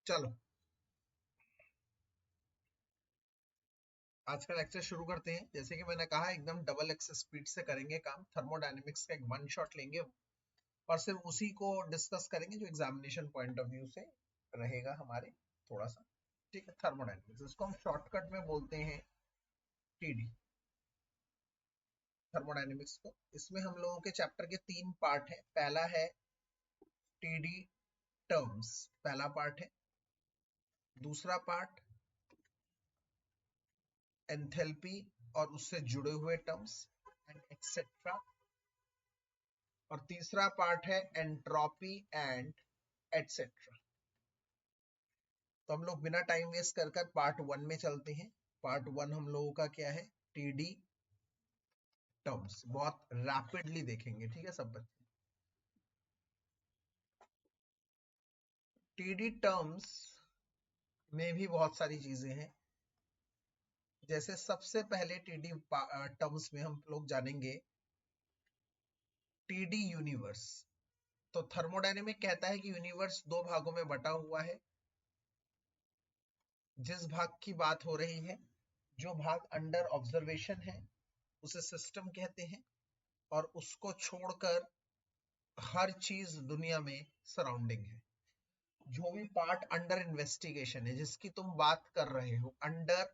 चलो आज का लेक्चर शुरू करते हैं। जैसे कि मैंने कहा एकदम डबल एक्स स्पीड से करेंगे काम। थर्मोडायनेमिक्स का एक वन शॉट लेंगे और सिर्फ उसी को डिस्कस करेंगे जो एग्जामिनेशन पॉइंट ऑफ व्यू से रहेगा हमारे थोड़ा सा। ठीक है, थर्मोडायनेमिक्स इसको हम शॉर्टकट में बोलते हैं टीडी, थर्मोडायनेमिक्स को। इसमें हम लोगों के चैप्टर के 3 पार्ट है। पहला है टीडी टर्म्स, पहला पार्ट है। दूसरा पार्ट एंथैल्पी और उससे जुड़े हुए टर्म्स एंड एक्सेट्रा। और तीसरा पार्ट है एंट्रोपी एंड एटसेट्रा। तो हम लोग बिना टाइम वेस्ट कर कर पार्ट 1 में चलते हैं। पार्ट 1 हम लोगों का क्या है? TD terms. बहुत रैपिडली देखेंगे, ठीक है सब बच्चे। टीडी टर्म्स में भी बहुत सारी चीजें हैं। जैसे सबसे पहले टीडी टर्म्स में हम लोग जानेंगे टीडी यूनिवर्स। तो थर्मोडायनेमिक कहता है कि यूनिवर्स 2 भागों में बटा हुआ है। जिस भाग की बात हो रही है, जो भाग अंडर ऑब्जर्वेशन है, उसे सिस्टम कहते हैं। और उसको छोड़कर हर चीज दुनिया में सराउंडिंग है। जो भी पार्ट अंडर इन्वेस्टिगेशन है, जिसकी तुम बात कर रहे हो, अंडर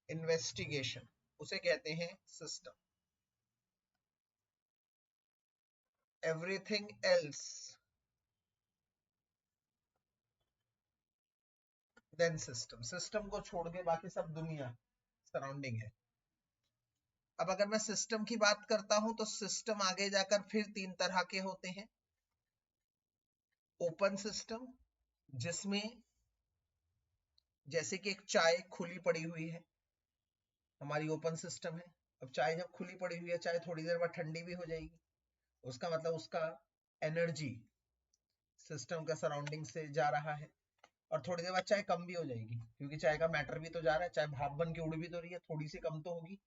इन्वेस्टिगेशन, उसे कहते हैं system. Everything else than system. System को छोड़ के बाकी सब दुनिया सराउंडिंग है। अब अगर मैं सिस्टम की बात करता हूं तो सिस्टम आगे जाकर फिर 3 तरह के होते हैं। ओपन सिस्टम, जिसमें जैसे कि एक चाय खुली पड़ी हुई है, हमारी ओपन सिस्टम है। अब चाय जब खुली पड़ी हुई है, चाय थोड़ी देर बाद ठंडी भी हो जाएगी। उसका मतलब उसका एनर्जी सिस्टम का सराउंडिंग से जा रहा है। और थोड़ी देर बाद चाय कम भी हो जाएगी, क्योंकि चाय का मैटर भी तो जा रहा है। चाय भाप बन के उड़ भी तो रही है, थोड़ी सी कम तो होगी।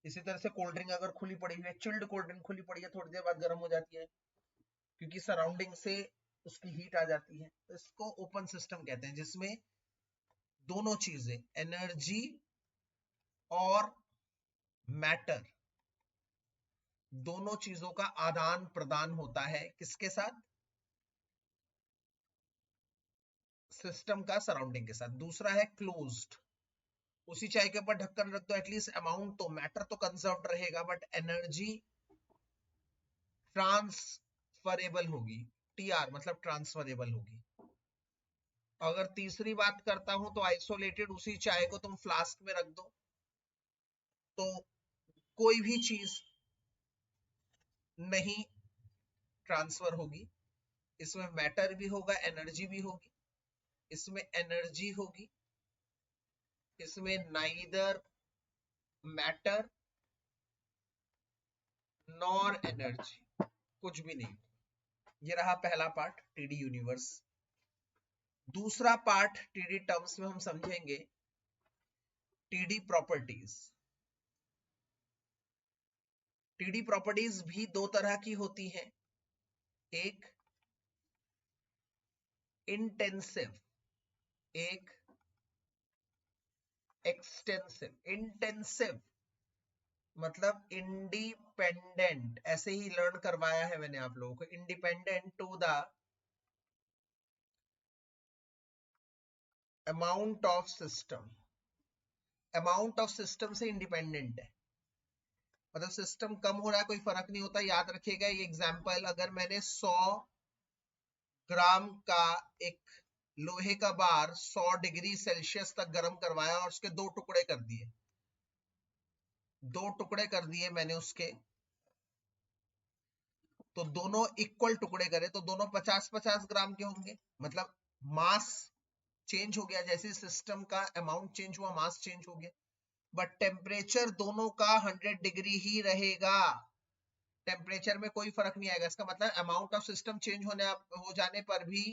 इसी तरह से कोल्ड ड्रिंक अगर खुली पड़ी हुई है, चिल्ड कोल्ड ड्रिंक खुली पड़ी है, थोड़ी देर बाद गर्म हो जाती है, क्योंकि सराउंडिंग से उसकी हीट आ जाती है। तो इसको ओपन सिस्टम कहते हैं, जिसमें दोनों चीजें, एनर्जी और मैटर, दोनों चीजों का आदान प्रदान होता है। किसके साथ? सिस्टम का सराउंडिंग के साथ। दूसरा है क्लोज्ड। उसी चाय के ऊपर ढक्कन रख दो, एटलीस्ट अमाउंट तो, मैटर तो कंजर्व रहेगा, बट एनर्जी ट्रांसफरेबल होगी। टीआर मतलब ट्रांसफरेबल होगी। अगर तीसरी बात करता हूं तो आइसोलेटेड, उसी चाय को तुम फ्लास्क में रख दो तो कोई भी चीज नहीं ट्रांसफर होगी। इसमें मैटर भी होगा, एनर्जी भी होगी। इसमें एनर्जी होगी, इसमें नाइदर मैटर नॉर एनर्जी, कुछ भी नहीं। ये रहा पहला पार्ट, टीडी यूनिवर्स। दूसरा पार्ट टीडी टर्म्स में हम समझेंगे टीडी प्रॉपर्टीज। टीडी प्रॉपर्टीज भी 2 तरह की होती हैं। एक इंटेंसिव, एक एक्सटेंसिव। इंटेंसिव मतलब इंडिपेंडेंट, ऐसे ही लर्न करवाया है मैंने आप लोगों को। Independent to the amount of system. Amount of system से इंडिपेंडेंट है, मतलब सिस्टम कम हो रहा है कोई फर्क नहीं होता। याद रखिएगा ये एग्जांपल, अगर मैंने 100 ग्राम का एक लोहे का बार 100 डिग्री सेल्सियस तक गर्म करवाया और उसके 2 टुकड़े कर दिए, 2 टुकड़े कर दिए मैंने उसके, तो दोनों इक्वल टुकड़े करे तो दोनों 50-50 ग्राम के होंगे। मतलब मास चेंज हो गया, जैसे सिस्टम का अमाउंट चेंज हुआ, मास चेंज हो गया। बट टेम्परेचर दोनों का 100 डिग्री ही रहेगा। टेम्परेचर में कोई फर्क नहीं आएगा। इसका मतलब अमाउंट ऑफ सिस्टम चेंज हो जाने पर भी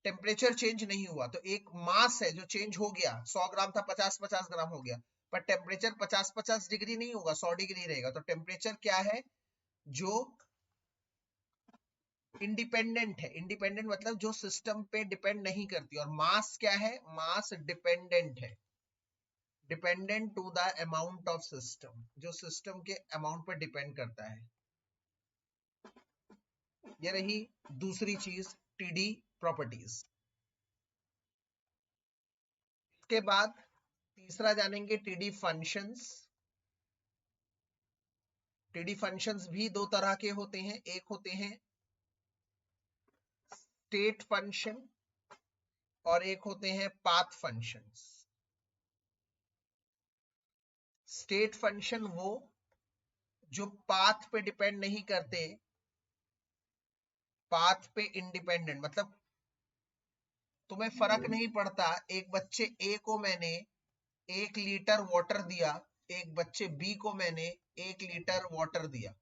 टेम्परेचर चेंज नहीं हुआ। तो एक मास है जो चेंज हो गया, 100 ग्राम था 50-50 ग्राम हो गया, पर टेम्परेचर 50-50 डिग्री नहीं होगा, 100 डिग्री रहेगा। तो टेम्परेचर क्या है? जो इंडिपेंडेंट है। इंडिपेंडेंट मतलब जो सिस्टम पे डिपेंड नहीं करती। और मास क्या है? मास डिपेंडेंट है, dependent to the amount of system, जो सिस्टम के अमाउंट पर डिपेंड करता है। ये रही दूसरी चीज, टीडी प्रॉपर्टीज। के बाद तीसरा जानेंगे टीडी फंक्शंस। टीडी फंक्शंस भी दो तरह के होते हैं। एक होते हैं स्टेट फंक्शन और एक होते हैं पाथ फंक्शंस। स्टेट फंक्शन वो जो पाथ पे डिपेंड नहीं करते, पाथ पे इंडिपेंडेंट, मतलब तुम्हें फर्क नहीं पड़ता। एक बच्चे ए को मैंने 1 लीटर वाटर दिया, एक बच्चे बी को मैंने 1 लीटर वाटर दिया,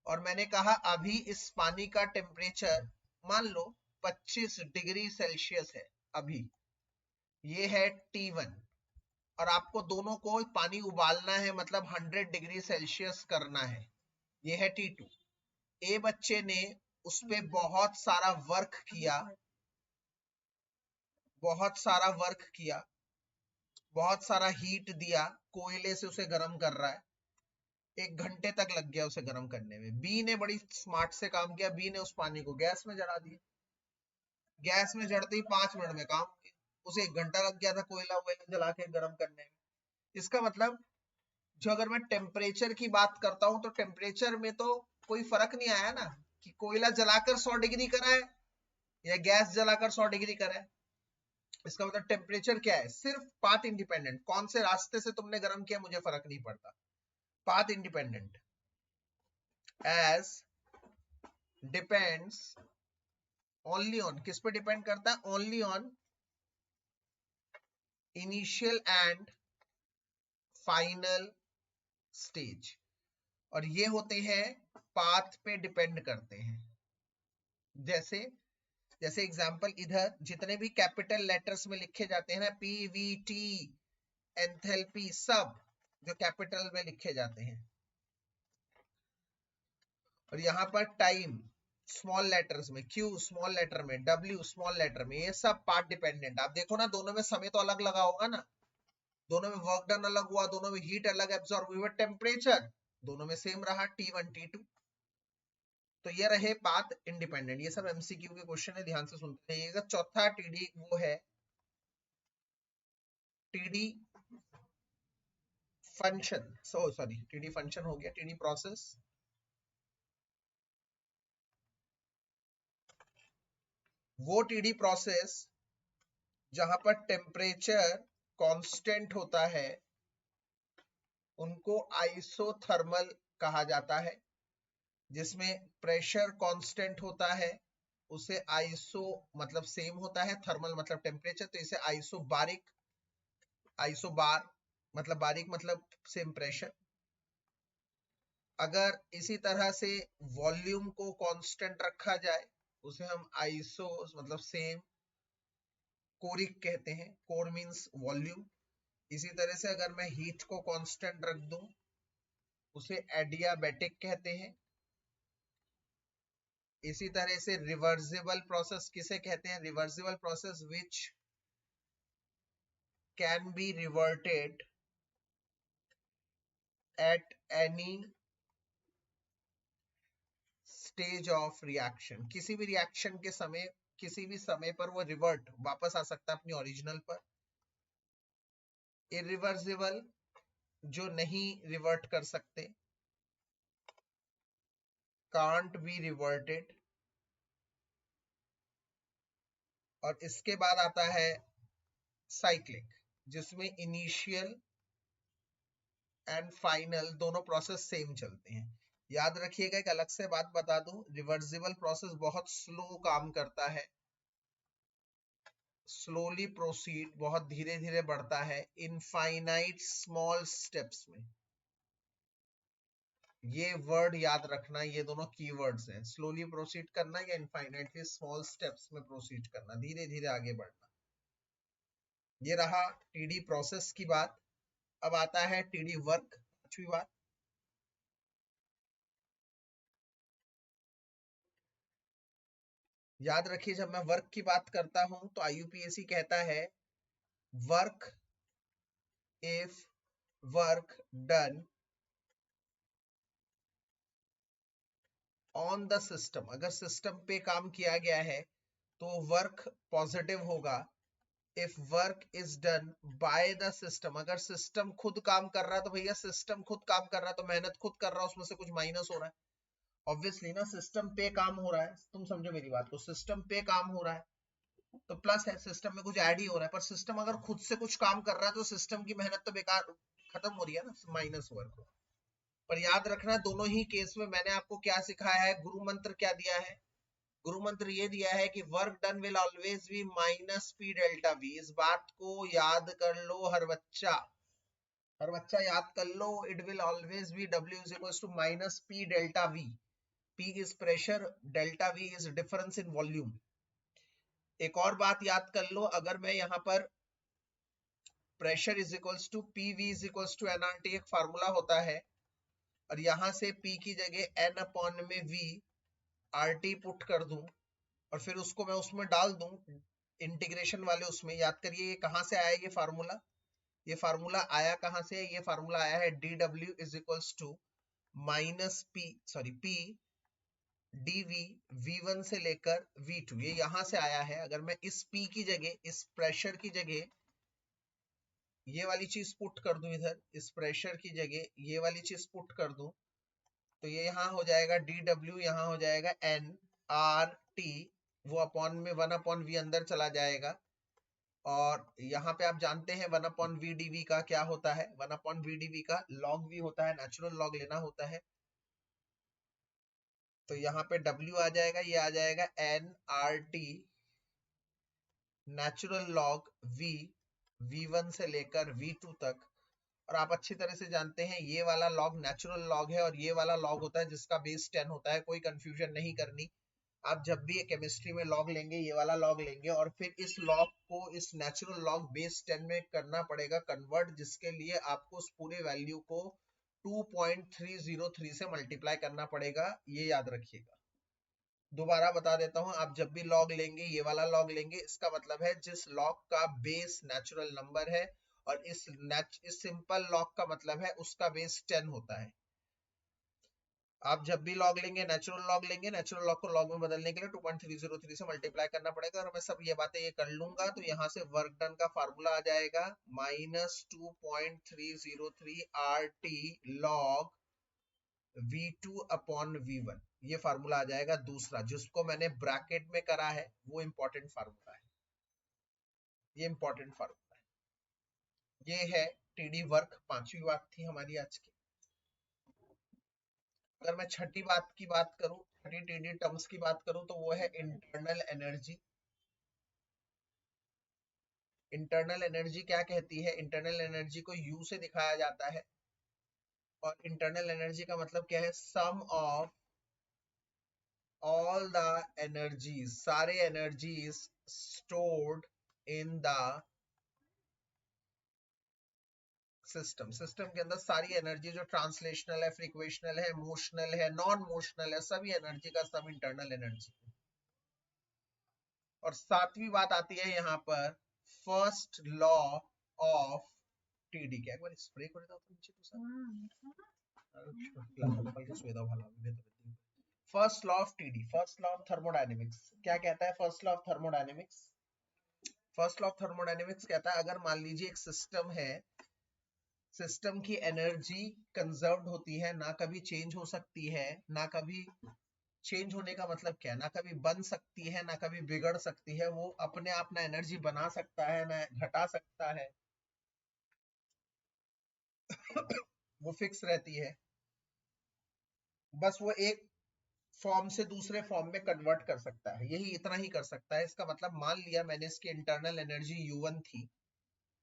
और मैंने कहा अभी इस पानी का टेम्परेचर मान लो 25 डिग्री सेल्सियस है अभी, ये है T1, और आपको दोनों को पानी उबालना है, मतलब 100 डिग्री सेल्सियस करना है, ये है T2। ए बच्चे ने उस पे बहुत सारा वर्क किया, बहुत सारा वर्क किया, बहुत सारा हीट दिया, कोयले से उसे गर्म कर रहा है, 1 घंटे तक लग गया उसे गर्म करने में। बी ने बड़ी स्मार्ट से काम किया, बी ने उस पानी को गैस में जला दिया, गैस में जड़ते ही 5 मिनट में काम, उसे 1 घंटा लग गया था कोयला वोयला जला के गर्म करने में। इसका मतलब जो अगर मैं टेम्परेचर की बात करता हूं तो टेम्परेचर में तो कोई फर्क नहीं आया ना, कि कोयला जलाकर 100 डिग्री करा है या गैस जलाकर 100 डिग्री करा है। इसका मतलब टेम्परेचर क्या है? सिर्फ पाथ इंडिपेंडेंट, कौन से रास्ते से तुमने गर्म किया मुझे फर्क नहीं पड़ता, path independent, as depends only on, किस पे डिपेंड करता है? Only on initial and final stage, और ये होते हैं पाथ पे डिपेंड करते हैं। जैसे जैसे एग्जांपल, इधर जितने भी कैपिटल लेटर्स में लिखे जाते हैं ना, पीवीटी, एंथैल्पी, सब जो कैपिटल में लिखे जाते हैं, और यहाँ पर टाइम स्मॉल लेटर्स में, क्यू स्मॉल लेटर में, डब्ल्यू स्मॉल लेटर में, ये सब पार्ट डिपेंडेंट। आप देखो ना, दोनों में समय तो अलग लगा होगा ना, दोनों में वर्क डन अलग हुआ, दोनों में हीट अलग एब्सॉर्ब हुई, टेम्परेचर दोनों में सेम रहा, T1 T2। तो ये रहे पाथ इंडिपेंडेंट। ये सब एमसीक्यू के क्वेश्चन है, ध्यान से सुनते रहिएगा। चौथा टीडी वो है TD function, sorry TD function हो गया, टीडी प्रोसेस। वो टीडी प्रोसेस जहां पर टेम्परेचर कांस्टेंट होता है उनको आइसोथर्मल कहा जाता है। जिसमें प्रेशर कांस्टेंट होता है उसे आइसो मतलब सेम होता है, थर्मल मतलब टेम्परेचर, तो इसे आइसोबारिक, आइसोबार मतलब बारीक मतलब सेम प्रेशर। अगर इसी तरह से वॉल्यूम को कांस्टेंट रखा जाए उसे हम आइसो मतलब सेम कोरिक कहते हैं, कोर मींस वॉल्यूम। इसी तरह से अगर मैं हीट को कांस्टेंट रख दूं उसे एडियाबैटिक कहते हैं। इसी तरह से रिवर्सिबल प्रोसेस किसे कहते हैं? Reversible process which can be reverted at any stage of reaction, किसी भी रिएक्शन के समय, किसी भी समय पर वो रिवर्ट वापस आ सकता है अपनी ओरिजिनल पर। इरिवर्सिबल जो नहीं रिवर्ट कर सकते, कांट बी रिवर्टेड। और इसके बाद आता है साइक्लिक, जिसमें इनिशियल एंड फाइनल दोनों प्रोसेस सेम चलते हैं। याद रखिएगा, एक अलग से बात बता दूं, रिवर्सिबल प्रोसेस बहुत स्लो काम करता है, स्लोली प्रोसीड, बहुत धीरे धीरे बढ़ता है, इनफाइनाइट स्मॉल स्टेप्स में। ये वर्ड याद रखना, ये दोनों कीवर्ड्स हैं, स्लोली प्रोसीड करना या इनफाइनाइटली स्मॉल स्टेप्स में प्रोसीड करना, धीरे धीरे आगे बढ़ना। ये रहा टीडी प्रोसेस की बात। अब आता है टीडी वर्क, पांचवी बात। याद रखिए जब मैं वर्क की बात करता हूं तो IUPAC कहता है work if work done on the system, अगर सिस्टम पे काम किया गया है तो वर्क पॉजिटिव होगा। If work is done by the system, अगर सिस्टम खुद काम कर रहा है तो भैया सिस्टम खुद काम कर रहा है तो मेहनत खुद कर रहा है, उसमें से कुछ माइनस हो रहा है ऑब्वियसली ना, सिस्टम पे काम हो रहा है, तुम समझो मेरी बात को, सिस्टम पे काम हो रहा है तो प्लस है, सिस्टम में कुछ ऐड ही हो रहा है, पर सिस्टम अगर खुद से कुछ काम कर रहा है तो सिस्टम की मेहनत तो बेकार खत्म हो रही है ना, माइनस वर्क। पर याद रखना दोनों ही केस में मैंने आपको क्या सिखाया है, गुरु मंत्र क्या दिया है, गुरु मंत्र ये दिया है कि work done will always B minus P delta we. इस बात को याद कर लो हर बच्चा याद कर लो, it will always be W is equal to minus P delta V. P is pressure, delta V is difference in volume. एक और बात याद कर लो, अगर मैं यहाँ पर pressure is equals to PV is equals to nRT एक फार्मूला होता है, और यहां से P की जगह N अपॉन में V RT पुट कर दूं और फिर उसको मैं उसमें डाल दूं इंटीग्रेशन वाले उसमें, याद करिए ये कहां से आया ये फार्मूला, ये फार्मूला आया कहां से, ये फार्मूला आया है DW is equals to minus P dV V1 से लेकर V2, ये यहां से आया है। अगर मैं इस P की जगह, इस प्रेशर की जगह ये वाली चीज पुट कर दूं इधर, इस प्रेशर की जगह ये वाली चीज पुट कर दूं, तो ये यहाँ हो जाएगा DW, यहाँ हो जाएगा nRT, वो अपॉन में 1/V अंदर चला जाएगा, और यहाँ पे आप जानते हैं 1/V dV का क्या होता है, 1/V dV का log V होता है, नेचुरल लॉग लेना होता है। तो यहाँ पे W आ जाएगा, ये आ जाएगा nRT natural log V, V1 से लेकर V2 तक। और आप अच्छी तरह से जानते हैं ये वाला लॉग नेचुरल लॉग है और ये वाला लॉग होता है जिसका बेस 10 होता है, कोई कंफ्यूजन नहीं करनी। आप जब भी केमिस्ट्री में लॉग लेंगे ये वाला लॉग लेंगे, और फिर इस लॉग को इस नेचुरल लॉग बेस 10 में करना पड़ेगा कन्वर्ट, जिसके लिए आपको उस पूरे वैल्यू को 2.303 से मल्टीप्लाई करना पड़ेगा, ये याद रखिएगा। दोबारा बता देता हूं, आप जब भी लॉग लेंगे ये वाला लॉग लेंगे, इसका मतलब है जिस लॉग का बेस नेचुरल नंबर है, और इस सिंपल लॉग का मतलब है उसका बेस 10 होता है। आप जब भी लॉग लेंगे नेचुरल लॉग लेंगे, नेचुरल लॉग को लॉग में बदलने के लिए 2.303 से मल्टीप्लाई करना पड़ेगा, और मैं सब ये बातें ये कर लूंगा तो यहाँ से वर्क डन का फार्मूला आ जाएगा minus 2.303 RT log V2 upon V1, ये फार्मूला आ जाएगा। दूसरा जिसको मैंने ब्रैकेट में करा है वो इंपॉर्टेंट फार्मूला है, ये इंपॉर्टेंट फार्मूला है, ये है TD वर्क। पांचवी बात थी हमारी आज की। अगर मैं छठी बात की बात करूं, छठी TD टर्म्स की बात करूं, तो वो है इंटरनल एनर्जी। इंटरनल एनर्जी क्या कहती है, इंटरनल एनर्जी को U से दिखाया जाता है, और इंटरनल एनर्जी का मतलब क्या है, सम ऑफ all the energies, सारे energies stored in the system, system के अंदर सारी एनर्जी जो ट्रांसलेशनल है, फ्रिक्वेशनल है, मोशनल है, नॉन मोशनल है, सभी एनर्जी का सम इंटरनल एनर्जी। और सातवीं बात आती है यहाँ पर फर्स्ट लॉ ऑफ TD, क्या एक बार स्प्रे कर देता हूं नीचे तो sir, first law of TD, first law of thermodynamics क्या कहता है, first law of thermodynamics, first law of thermodynamics कहता है अगर मान लीजिए एक सिस्टम है, सिस्टम की एनर्जी कंजर्व्ड होती है, ना कभी चेंज हो सकती है, ना कभी चेंज होने का मतलब क्या है, ना कभी बन सकती है ना कभी बिगड़ सकती है, वो अपने आप ना एनर्जी बना सकता है ना घटा सकता है वो फिक्स रहती है, बस वो एक फॉर्म से दूसरे फॉर्म में कन्वर्ट कर सकता है, यही इतना ही कर सकता है। इसका मतलब मान लिया मैंने इसकी इंटरनल एनर्जी U1 थी,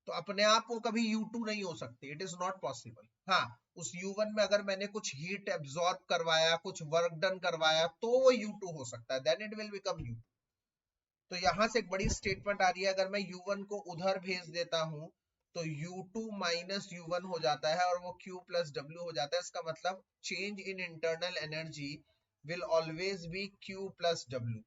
तो अपने आप वो कभी U2 नहीं हो सकती, इट इज नॉट पॉसिबल। हाँ, उस U1 में अगर मैंने कुछ हीट एब्जॉर्ब करवाया, कुछ वर्क डन करवाया, तो वो U2 हो सकता है, then it will become U2। तो यहां से एक बड़ी स्टेटमेंट आ रही है, अगर मैं U1 को उधर भेज देता हूं तो U2 माइनस U1 हो जाता है और वो Q प्लस W हो जाता है। इसका मतलब change in internal energy will always B Q plus W।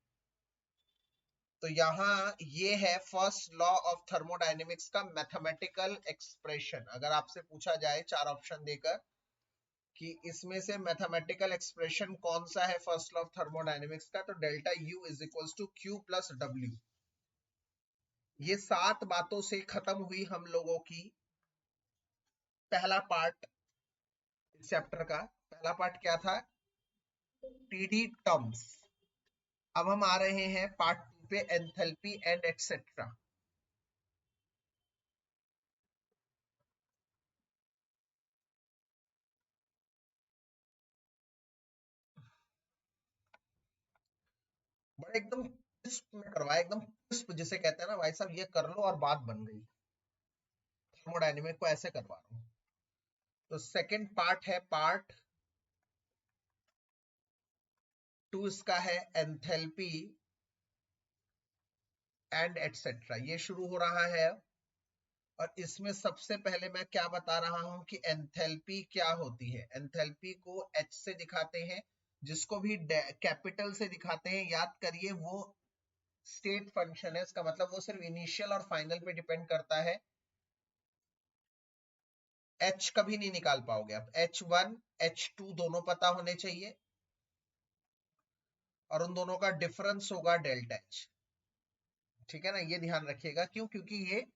तो यहाँ ये है फर्स्ट लॉ ऑफ थर्मोडायनेमिक्स का मैथमेटिकल एक्सप्रेशन। अगर आपसे पूछा जाए 4 ऑप्शन देकर कि इसमें से मैथमेटिकल एक्सप्रेशन कौन सा है फर्स्ट लॉ ऑफ थर्मोडायनेमिक्स का, तो delta U is equals to Q plus W. ये 7 बातों से खत्म हुई हम लोगों की पहला पार्ट। इस चैप्टर का पहला पार्ट क्या था? TD terms. अब हम आ रहे हैं पार्ट 2 पे, एंथैल्पी एंड एटसेट्रा। बड़ा एकदम क्रिस्प में करवाया, एकदम क्रिस्प जिसे कहते हैं ना भाई साहब, ये कर लो और बात बन गई। थर्मोडायनेमिक को ऐसे करवा रहा हूं। तो सेकंड पार्ट है पार्ट 2, इसका है एंथैल्पी एंड एटसेट्रा। ये शुरू हो रहा है और इसमें सबसे पहले मैं क्या बता रहा हूं कि एंथैल्पी क्या होती है। एंथैल्पी को एच से दिखाते हैं, जिसको भी कैपिटल से दिखाते हैं याद करिए वो स्टेट फंक्शन है। इसका मतलब वो सिर्फ इनिशियल और फाइनल पे डिपेंड करता है। एच कभी नहीं निकाल पाओगे आप। H1 H2 दोनों पता होने चाहिए और उन दोनों का डिफरेंस होगा डेल्टा एच। ठीक है ना, ये ध्यान रखिएगा। क्यों? क्योंकि ये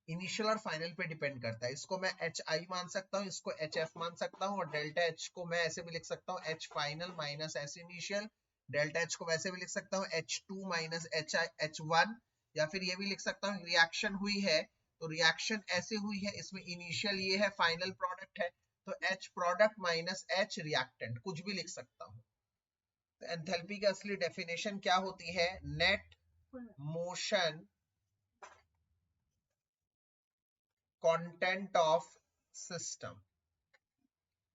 इनिशियल और फाइनल पे डिपेंड करता है। इसको मैं एच आई मान सकता हूँ, इसको एच एफ मान सकता हूँ, और डेल्टा एच को मैं ऐसे भी लिख सकता हूँ H final minus H initial. Delta H को वैसे भी लिख सकता हूँ H2 माइनस H1, या फिर ये भी लिख सकता हूँ रिएक्शन हुई है तो रिएक्शन ऐसे हुई है, इसमें इनिशियल ये है, फाइनल प्रोडक्ट है, तो H product minus H reactant, कुछ भी लिख सकता हूँ। तो एंथैल्पी की असली डेफिनेशन क्या होती है? Net motion content of system.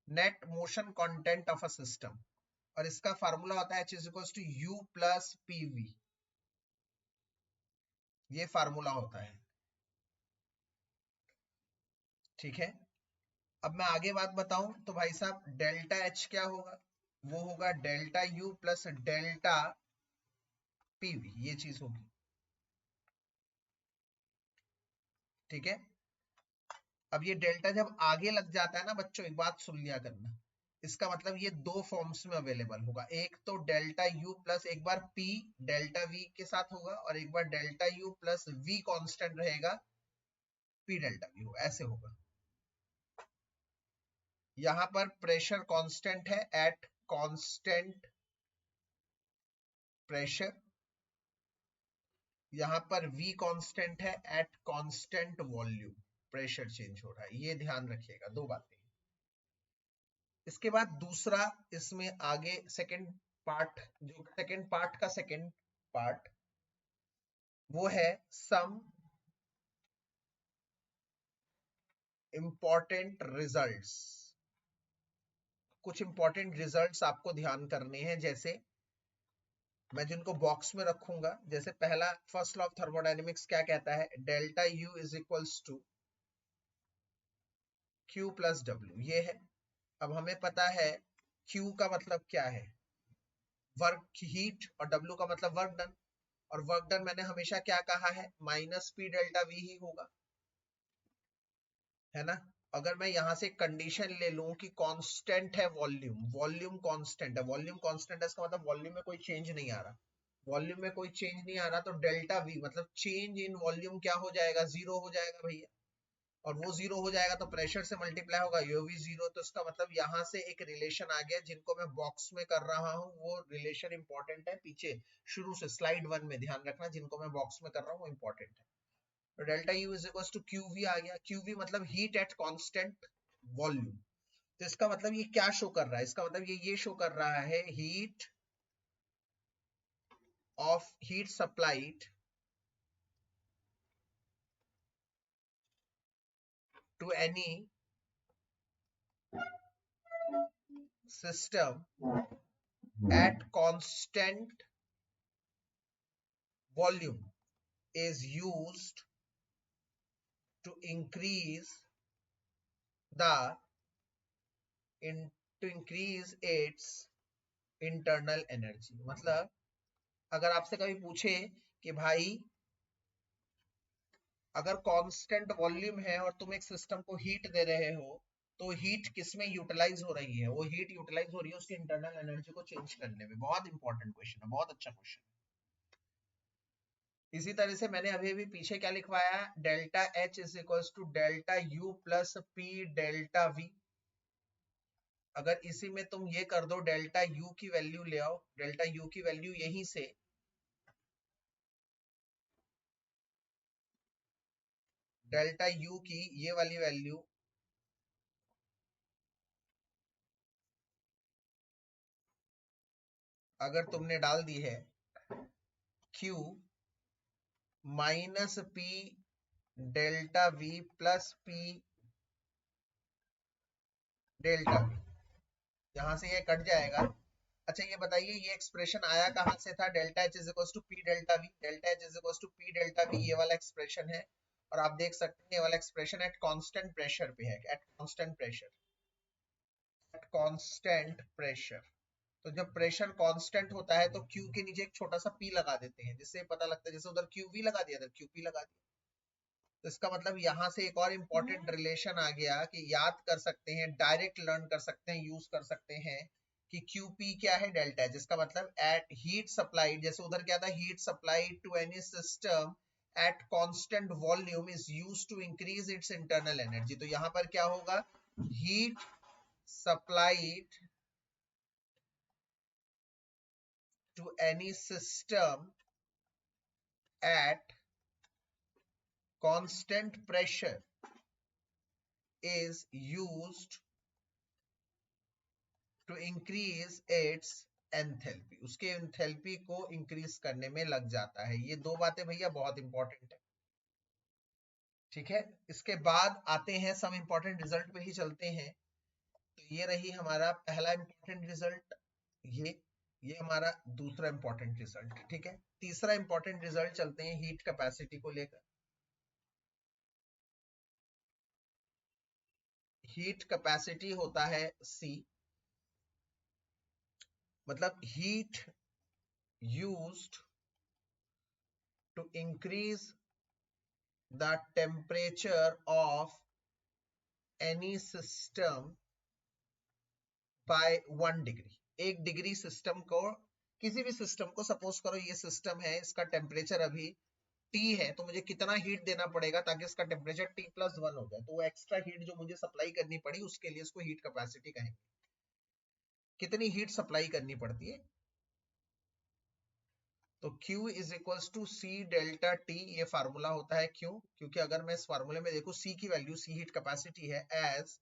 Net motion content of a system, और इसका फार्मूला होता है H is equal to U plus PV। ये फार्मूला होता है। ठीक है, अब मैं आगे बात बताऊं तो भाई साहब डेल्टा H क्या होगा? वो होगा delta U plus delta PV, ये चीज होगी। ठीक है, अब ये डेल्टा जब आगे लग जाता है ना बच्चों, एक बात सुन लिया करना, इसका मतलब ये दो फॉर्म्स में अवेलेबल होगा। एक तो डेल्टा यू प्लस एक बार पी डेल्टा वी के साथ होगा, और एक बार delta U plus V constant रहेगा, पी डेल्टा वी होगा, ऐसे होगा। यहां पर प्रेशर कांस्टेंट है एट कांस्टेंट प्रेशर, यहां पर V कांस्टेंट है at constant volume. Pressure change हो रहा है, ये ध्यान रखिएगा, दो बातें। इसके बाद दूसरा, इसमें आगे सेकंड पार्ट, जो सेकंड पार्ट का सेकंड पार्ट, वो है सम इंपॉर्टेंट रिजल्ट्स। कुछ इंपॉर्टेंट रिजल्ट्स आपको ध्यान करने हैं, जैसे मैं जिनको बॉक्स में रखूंगा। जैसे पहला, फर्स्ट लॉ ऑफ थर्मोडायनेमिक्स क्या कहता है? Delta U is equals to Q plus W, ये है। अब हमें पता है क्यू का मतलब क्या है? वर्क, हीट, और डब्ल्यू का मतलब वर्क डन। और वर्क डन मैंने हमेशा क्या कहा है? माइनस पी डेल्टा वी ही होगा, है ना। अगर मैं यहां से कंडीशन ले लूं कि कांस्टेंट है वॉल्यूम, वॉल्यूम कांस्टेंट है, वॉल्यूम कांस्टेंट है, इसका मतलब वॉल्यूम में कोई चेंज नहीं आ रहा। वॉल्यूम में कोई चेंज नहीं आ रहा, तो डेल्टा वी मतलब चेंज इन वॉल्यूम क्या हो जाएगा? जीरो हो जाएगा भैया। और वो जीरो हो जाएगा तो प्रेशर से मल्टीप्लाई होगा, यो भी जीरो। तो इसका मतलब यहाँ से एक रिलेशन आ गया, जिनको मैं बॉक्स में कर रहा हूँ वो रिलेशन इंपॉर्टेंट है। पीछे शुरू से स्लाइड 1 में ध्यान रखना, जिनको मैं बॉक्स में कर रहा हूँ वो इंपॉर्टेंट है। तो delta U is equal to Q V आ गया। क्यू वी मतलब हीट एट कांस्टेंट वॉल्यूम। तो इसका मतलब ये क्या शो कर रहा है? इसका मतलब ये शो कर रहा है heat supplied to any system at constant volume is used to increase the to increase its internal energy। मतलब अगर आपसे कभी पूछे कि भाई अगर कांस्टेंट वॉल्यूम है और तुम एक सिस्टम को हीट दे रहे हो, तो हीट किसमें यूटिलाइज हो रही है? वो हीट यूटिलाइज हो रही है उसकी इंटरनल एनर्जी को चेंज करने में। बहुत इंपॉर्टेंट क्वेश्चन है, बहुत अच्छा क्वेश्चन। इसी तरह से मैंने अभी अभी पीछे क्या लिखवाया, delta H is equals to delta U plus P delta V. अगर इसी में तुम ये कर दो, डेल्टा यू की वैल्यू ले आओ, डेल्टा यू की वैल्यू यहीं से डेल्टा यू की ये वाली वैल्यू अगर तुमने डाल दी है Q minus P delta we plus P delta we, यहां से ये कट जाएगा। अच्छा ये बताइए, ये एक्सप्रेशन आया कहां से था? Delta H is equal to P delta V, delta H is equal to P delta V, ये वाला एक्सप्रेशन है। और आप देख सकते हैं ये वाला एक्सप्रेशन एट कांस्टेंट प्रेशर पे है, at constant pressure, eight constant pressure. तो जब प्रेशर कांस्टेंट होता है तो Q के नीचे एक छोटा सा P लगा देते हैं, जिससे पता लगता है, जैसे उधर QV लगा दिया, इधर QP लगा दिया। तो इसका मतलब यहां से एक और इंपॉर्टेंट रिलेशन आ गया कि याद कर सकते हैं, डायरेक्ट लर्न कर सकते हैं, यूज कर सकते हैं कि QP क्या है, डेल्टा, जिसका मतलब एट हीट सप्लाइड, जैसे उधर क्या था, heat supplied to any system at constant volume is used to increase its internal energy. तो यहां पर क्या होगा, heat supplied to any system at constant pressure is used to increase its enthalpy, उसके एंथैल्पी को इंक्रीज करने में लग जाता है। ये दो बातें भैया बहुत इंपॉर्टेंट है, ठीक है। इसके बाद आते हैं सब इंपॉर्टेंट रिजल्ट पे ही चलते हैं। तो ये रही हमारा पहला इंपॉर्टेंट रिजल्ट, ये हमारा दूसरा इंपॉर्टेंट रिजल्ट, ठीक है। तीसरा इंपॉर्टेंट रिजल्ट चलते हैं हीट कैपेसिटी को लेकर। हीट कैपेसिटी होता है C, मतलब heat used to increase the temperature of any system by 1 degree. 1 degree system को, किसी भी सिस्टम को, सपोज करो ये सिस्टम है, इसका टेम्परेचर अभी T है, तो मुझे कितना हीट देना पड़ेगा ताकि इसका टेम्परेचर T+1 हो जाए? तो वो एक्स्ट्रा हीट जो मुझे सप्लाई करनी पड़ी, उसके लिए इसको हीट कैपेसिटी कहेंगे। कितनी हीट सप्लाई करनी पड़ती है? तो Q is equals to C delta T, ये फार्मूला होता है। क्यों? क्योंकि अगर मैं इस फार्मूले में देखूं, C की वैल्यू, C हीट कैपेसिटी है, एज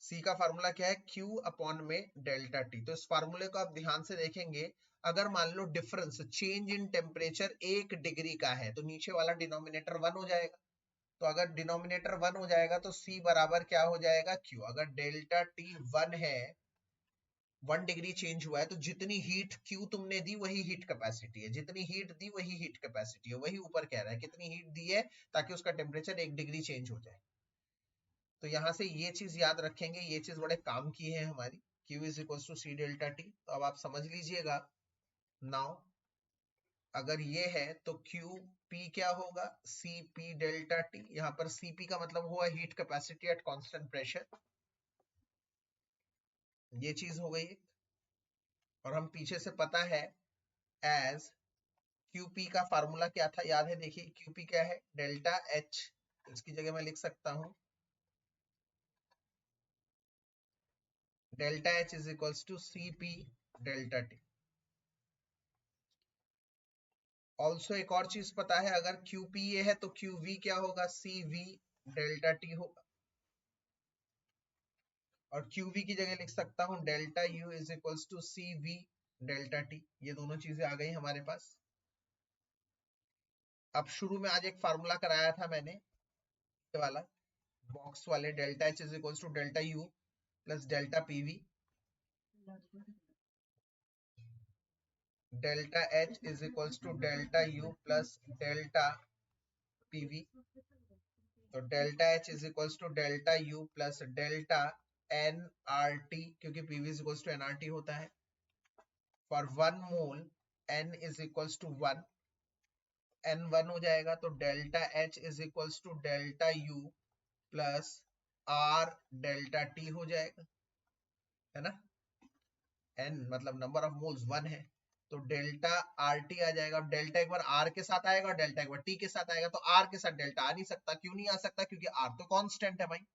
C का फार्मूला क्या है, Q अपॉन में डेल्टा टी। तो इस फार्मूले को आप ध्यान से देखेंगे, अगर मान लो difference, change in temperature 1 degree का है, तो नीचे वाला डिनोमिनेटर 1 हो जाएगा। तो अगर डिनोमिनेटर 1 हो जाएगा तो C बराबर क्या हो जाएगा, Q। अगर डेल्टा टी 1 है, 1 डिग्री चेंज हुआ है, तो जितनी हीट Q तुमने दी वही हीट कैपेसिटी है, जितनी हीट दी वही हीट कैपेसिटी है। वही ऊपर कह रहा है कितनी हीट दी है ताकि उसका टेम्परेचर 1 डिग्री चेंज हो जाए। तो यहां से ये चीज याद रखेंगे, ये चीज बड़े काम की है हमारी। Q is equal to C delta T. तो अब आप समझ लीजिएगा, नाउ अगर ये है तो क्यू पी क्या होगा, सी पी डेल्टा टी। यहाँ पर सी पी का मतलब हुआ heat capacity eight constant pressure, ये चीज हो गई। और हम पीछे से पता है एज QP का फार्मूला क्या था, याद है? देखिए QP क्या है, डेल्टा H। इसकी जगह मैं लिख सकता हूं delta H is equals to CP delta T। Also एक और चीज पता है, अगर QP ये है तो QV क्या होगा, CV डेल्टा T होगा। और QV की जगह लिख सकता हूं delta U is equals to CV delta T। ये दोनों चीजें आ गई हमारे पास। अब शुरू में आज एक फार्मूला कराया था मैंने, ये वाला बॉक्स वाले, delta H is equals to delta U plus delta PV, delta H is equals to delta U plus delta PV। तो delta H is equals to delta U plus delta nRT, क्योंकि PV is equals to nRT होता है। For 1 mole N is equals to 1, N1 हो जाएगा, तो delta H is equals to delta U plus R delta T हो जाएगा, है ना। N मतलब नंबर ऑफ मोल्स 1 है, तो डेल्टा RT आ जाएगा। अब डेल्टा एक बार R के साथ आएगा और डेल्टा एक बार T के साथ आएगा, तो R के साथ डेल्टा आ नहीं सकता। क्यों नहीं आ सकता? क्योंकि R तो कांस्टेंट है भाई।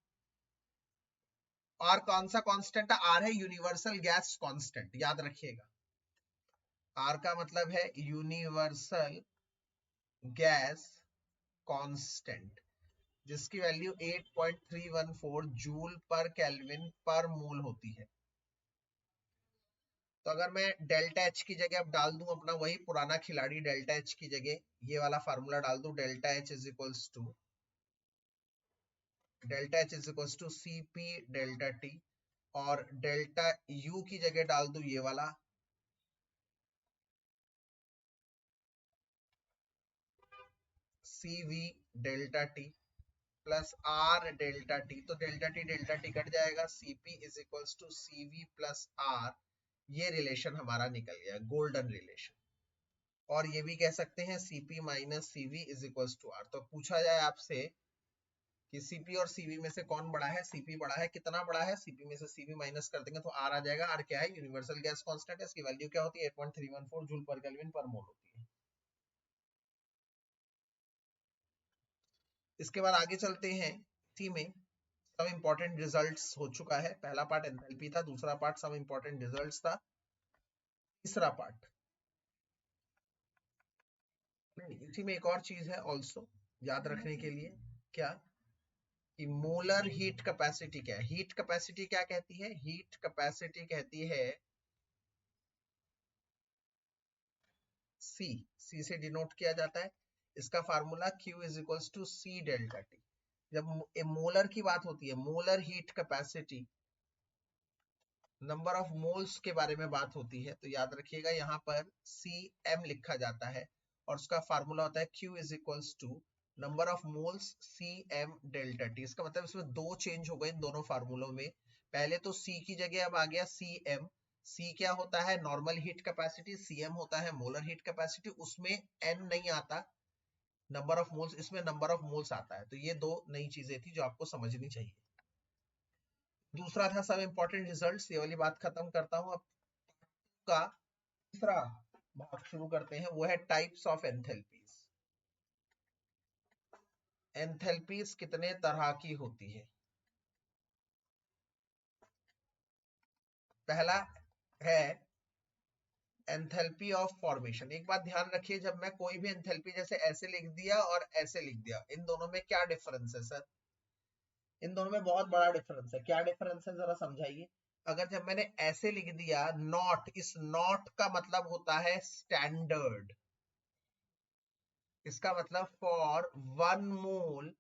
R कौन सा कांस्टेंट है? R है यूनिवर्सल गैस कांस्टेंट, याद रखिएगा। R का मतलब है यूनिवर्सल गैस कांस्टेंट, जिसकी वैल्यू 8.314 जूल पर केल्विन पर मोल होती है। तो अगर मैं डेल्टा एच की जगह अब डाल दूं अपना वही पुराना खिलाड़ी, डेल्टा एच की जगह ये वाला फार्मूला डाल दूं, delta H is equals to C P delta T, और डेल्टा यू की जगह डाल दूं ये वाला C V delta T plus R delta T. तो डेल्टा टी कट जाएगा, CP is equals to CV plus R. ये रिलेशन हमारा निकल गया, गोल्डन रिलेशन। और ये भी कह सकते हैं CP minus CV is equals to R. तो पूछा जाए आपसे कि सीपी और सीवी में से कौन बड़ा है? सीपी बड़ा है। कितना बड़ा है? सीपी में से सीवी माइनस कर देंगे तो आर आ जाएगा। आर क्या है? यूनिवर्सल गैस कांस्टेंट है, इसकी वैल्यू क्या होती है? 8.314 जूल पर केल्विन पर मोल होती है। इसके बाद आगे चलते हैं। इसी में सब इंपॉर्टेंट रिजल्ट्स हो चुका है। पहला पार्ट एंथैल्पी था, दूसरा पार्ट सब इंपॉर्टेंट रिजल्ट्स था, तीसरा पार्ट नहीं, इसी में एक और चीज है ऑल्सो याद रखने के लिए। क्या? कि मोलर हीट कैपेसिटी क्या है? हीट कैपेसिटी क्या कहती है? हीट कैपेसिटी कहती है सी से डिनोट किया जाता है। इसका formula Q is equals to C delta T. जब मोलर की बात होती है, molar heat capacity, number of moles के बारे में बात होती है, तो याद रखिएगा यहाँ पर Cm लिखा जाता है और उसका फार्मूला होता है Q is equals to number of moles Cm delta T. इसका मतलब इसमें दो चेंज हो गए इन दोनों फार्मूलों में। पहले तो C की जगह अब आ गया Cm। C क्या होता है? Normal heat capacity. Cm होता है मोलर हीट कैपेसिटी। उसमें N नहीं आता नंबर ऑफ मोल्स, इसमें नंबर ऑफ मोल्स आता है। तो ये दो नई चीजें थी जो आपको समझनी चाहिए। दूसरा था सब इंपॉर्टेंट रिजल्ट्स। ये वाली बात खत्म करता हूं। अब का तीसरा भाग शुरू करते हैं, वो है टाइप्स ऑफ एंथैल्पीज। एंथैल्पीज कितने तरह की होती है? पहला है एंथैल्पी ऑफ फॉर्मेशन। एक बात ध्यान रखिए, जब मैं कोई भी एंथैल्पी जैसे ऐसे लिख दिया और ऐसे लिख दिया, इन दोनों में क्या डिफरेंस है सर? इन दोनों में बहुत बड़ा डिफरेंस है। क्या डिफरेंस है जरा समझाइए। अगर जब मैंने ऐसे लिख दिया नॉट, इस नॉट का मतलब होता है स्टैंडर्ड। इसका मतलब for 1 mole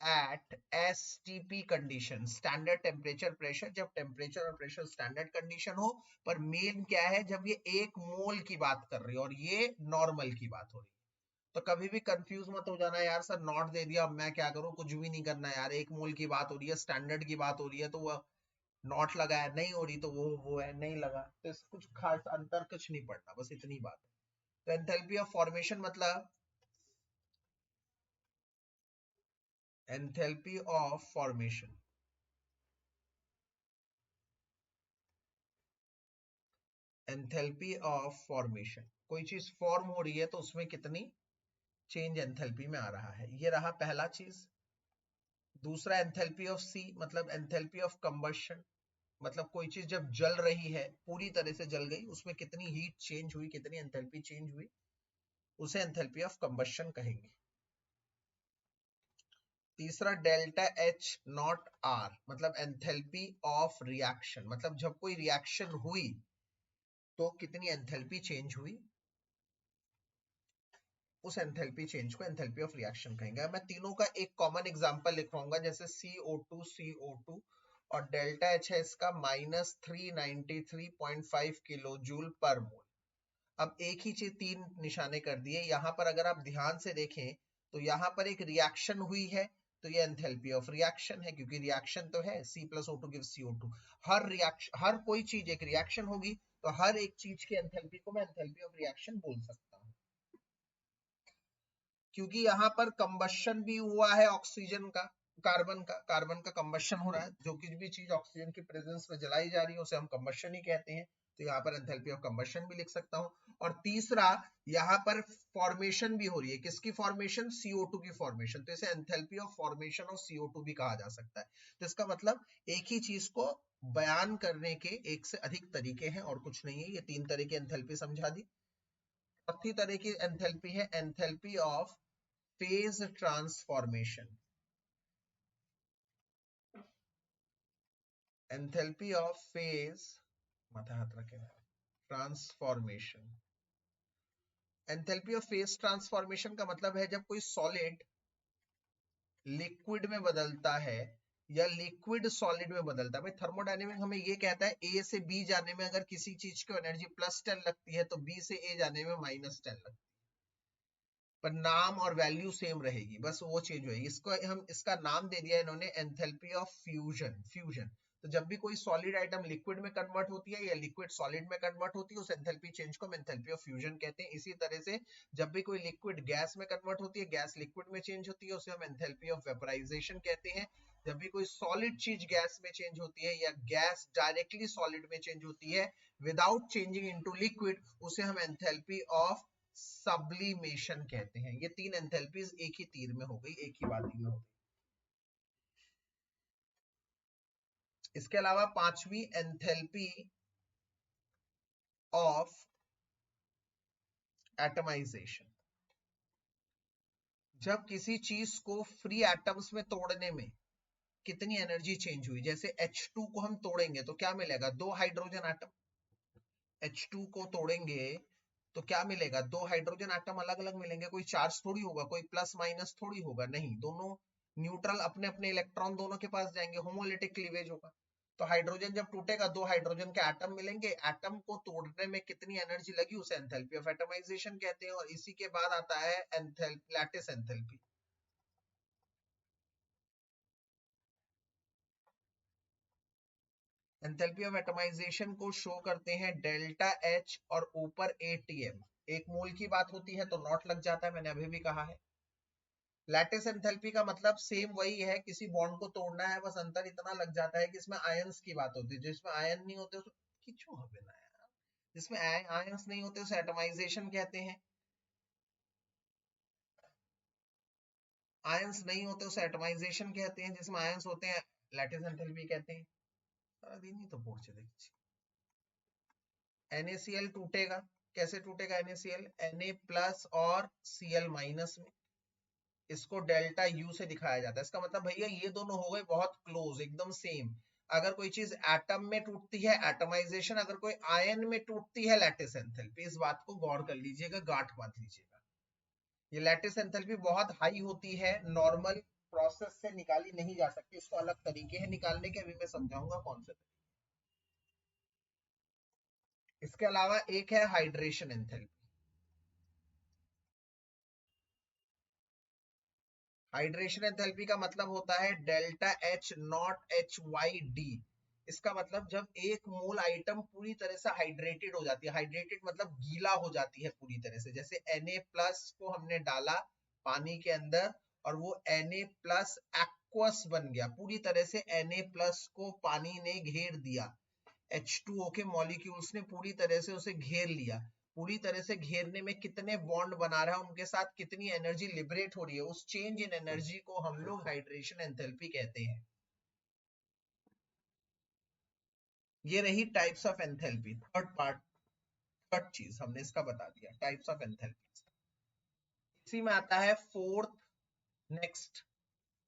at STP condition, standard temperature pressure. जब टेम्परेचर और प्रेशर स्टैंडर्ड कंडीशन हो, पर मेन क्या है? जब ये 1 मोल की बात कर रही है और ये नॉर्मल की बात हो रही है। तो कभी भी कंफ्यूज मत हो जाना यार, सर नॉट दे दिया अब मैं क्या करूं? कुछ भी नहीं करना यार। 1 मोल की बात हो रही है, स्टैंडर्ड की बात हो रही है, तो वो नॉट लगा है, नहीं हो रही तो वो है नहीं लगा, तो इस कुछ खास अंतर कुछ नहीं पड़ना, बस इतनी बात है। तो एंथैल्पी ऑफ फॉर्मेशन मतलब enthalpy of formation, enthalpy of formation, कोई चीज फॉर्म हो रही है तो उसमें कितनी चेंज एंथैल्पी में आ रहा है, ये रहा पहला चीज। दूसरा एंथैल्पी ऑफ सी मतलब एंथैल्पी ऑफ कंबशन, मतलब कोई चीज जब जल रही है, पूरी तरह से जल गई, उसमें कितनी हीट चेंज हुई, कितनी एंथैल्पी चेंज हुई, उसे एंथैल्पी ऑफ कंबशन कहेंगे। तीसरा डेल्टा एच नॉट आर मतलब एंथैल्पी ऑफ रिएक्शन, मतलब जब कोई रिएक्शन हुई तो कितनी एंथैल्पी चेंज हुई, उस एंथैल्पी चेंज को एंथैल्पी ऑफ रिएक्शन कहेंगे। मैं तीनों का एक कॉमन एग्जांपल लिखवाऊंगा, जैसे CO2 और डेल्टा एच है इसका -393.5 किलो जूल पर मोल। अब एक ही चीज तीन निशाने कर दिए। यहां पर अगर आप ध्यान से देखें तो यहां पर एक रिएक्शन हुई है, तो ये एंथैल्पी ऑफ रिएक्शन है, क्योंकि रिएक्शन तो है C+O2 गिव्स CO2। हर रिएक्शन, हर कोई चीज एक रिएक्शन होगी, तो हर एक चीज की एंथैल्पी को मैं एंथैल्पी ऑफ रिएक्शन बोल सकता हूं। क्योंकि यहाँ पर कंबशन भी हुआ है ऑक्सीजन का, कार्बन का कंबशन हो रहा है। जो कुछ भी चीज ऑक्सीजन की प्रेजेंस में जलाई जा रही है उसे हम कंबशन ही कहते हैं। तो यहाँ पर एंथैल्पी ऑफ कंबशन भी लिख सकता हूँ। और तीसरा, यहाँ पर फॉर्मेशन भी हो रही है। किसकी फॉर्मेशन? CO2 की फॉर्मेशन। तो इसे enthalpy of formation of CO2 भी कहा जा सकता है। तो इसका मतलब एक ही चीज को बयान करने के एक से अधिक तरीके हैं और कुछ नहीं है। ये 3 तरह की एंथैल्पी समझा दी। चौथी तरह की एंथैल्पी है enthalpy of phase transformation. Enthalpy of phase, माथा हाथ रखे, transformation. Enthalpy of phase transformation का मतलब है जब कोई सॉलिड लिक्विड में बदलता है या लिक्विड सॉलिड में बदलता है। भाई थर्मोडायनेमिक हमें ये कहता है ए से बी जाने में अगर किसी चीज को एनर्जी +10 लगती है तो बी से ए जाने में -10 लगती है, पर नाम और वैल्यू सेम रहेगी, बस वो चेंज होगी। इसको हम, इसका नाम दे दिया इन्होंने एंथैल्पी ऑफ फ्यूजन। फ्यूजन तो जब भी कोई सॉलिड आइटम लिक्विड में कन्वर्ट होती है या लिक्विड सॉलिड में कन्वर्ट होती है उस एंथैल्पी चेंज को हम एंथैल्पी ऑफ फ्यूजन कहते हैं। इसी तरह से जब भी कोई लिक्विड गैस में कन्वर्ट होती है, गैस लिक्विड में चेंज होती है, उसे हम एंथैल्पी ऑफ वेपराइजेशन कहते हैं। जब भी कोई सॉलिड चीज गैस में चेंज होती है या गैस डायरेक्टली सॉलिड में चेंज होती है विदाउट चेंजिंग इनटू लिक्विड, उसे हम एंथैल्पी ऑफ सब्लिमेशन कहते हैं। ये 3 एंथैल्पीज एक ही तीर में हो गई, एक ही बात में हो गई। इसके अलावा 5वीं एंथैल्पी ऑफ एटमाइजेशन। जब किसी चीज को फ्री एटम्स में तोड़ने में कितनी एनर्जी चेंज हुई। जैसे H2 को हम तोड़ेंगे तो क्या मिलेगा? 2 हाइड्रोजन एटम। H2 को तोड़ेंगे तो क्या मिलेगा? 2 हाइड्रोजन एटम अलग अलग मिलेंगे। कोई चार्ज थोड़ी होगा, कोई प्लस माइनस थोड़ी होगा, नहीं, दोनों न्यूट्रल, अपने अपने इलेक्ट्रॉन दोनों के पास जाएंगे, होमोलिटिक क्लीवेज होगा। तो हाइड्रोजन जब टूटेगा 2 हाइड्रोजन के एटम मिलेंगे। एटम को तोड़ने में कितनी एनर्जी लगी उसे एंथैल्पी ऑफ एटमाइजेशन कहते हैं। और इसी के बाद आता है lattice enthalpy. Enthalpy of atomisation को शो करते हैं डेल्टा H और ऊपर ATM। एक मोल की बात होती है तो नॉट लग जाता है, मैंने अभी भी कहा है। लैटिस एंथैल्पी का मतलब सेम वही है, किसी बॉन्ड को तोड़ना है, बस अंतर इतना लग जाता है कि इसमें आयंस की बात होती है। जिसमें आयन नहीं होते उसको किचू হবে ना यार, जिसमें आयंस नहीं होते उसे एटमाइजेशन कहते हैं। आयंस नहीं होते उसे एटमाइजेशन कहते हैं, जिसमें आयंस होते हैं लैटिस एंथैल्पी कहते हैं। सारा दिन ही तो पहुंचे देखिए। NaCl टूटेगा, कैसे टूटेगा NaCl? Na+ और Cl- में। इसको डेल्टा U से दिखाया जाता है। इसका मतलब भैया ये दोनों हो गए बहुत क्लोज, एकदम सेम। अगर कोई चीज एटम में टूटती है एटमाइजेशन, अगर कोई आयन में टूटती है लैटिस एंथैल्पी। इस बात को गौर कर लीजिएगा, गांठ बांध लीजिएगा। ये लैटिस एंथैल्पी बहुत हाई होती है, नॉर्मल प्रोसेस से निकाली नहीं जा सकती। इसको अलग तरीके हैं निकालने के, अभी मैं समझाऊंगा कौन से। इसके अलावा एक है हाइड्रेशन एंथैल्पी। हाइड्रेशन एंथैल्पी का मतलब होता है डेल्टा H नॉट HYD। इसका मतलब जब एक मोल आइटम पूरी तरह से हाइड्रेटेड हो जाती है, हाइड्रेटेड मतलब गीला हो जाती है पूरी तरह से। जैसे Na+ को हमने डाला पानी के अंदर और वो Na+ एक्वस बन गया, पूरी तरह से Na+ को पानी ने घेर दिया। H2O के मॉलिक्यूल्स ने पूरी तरह से उसे घेर लिया। पूरी तरह से घेरने में कितने बॉन्ड बना रहा है, उनके साथ कितनी एनर्जी लिबरेट हो रही है, उस चेंज इन एनर्जी को हम लोग हाइड्रेशन एंथैल्पी कहते हैं। ये रही टाइप्स ऑफ एंथैल्पी। थर्ड चीज हमने इसका बता दिया, टाइप्स ऑफ एंथैल्पी। इसी में आता है फोर्थ, नेक्स्ट।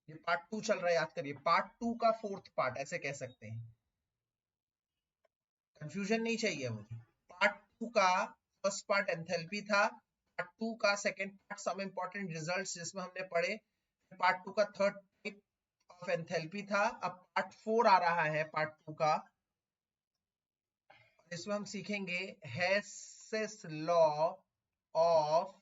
ये पार्ट 2 चल रहा है, याद करिए, पार्ट 2 का फोर्थ पार्ट ऐसे कह सकते हैं। कंफ्यूजन नहीं चाहिए मुझे। पार्ट 2 का फर्स्ट पार्ट एंथैल्पी था, पार्ट 2 का second part some important results जिसमें हमने पढ़े, पार्ट 2 का थर्ड टाइप ऑफ एंथैल्पी था। अब पार्ट 4 आ रहा है पार्ट 2 का, इसमें हम सीखेंगे Hess's law of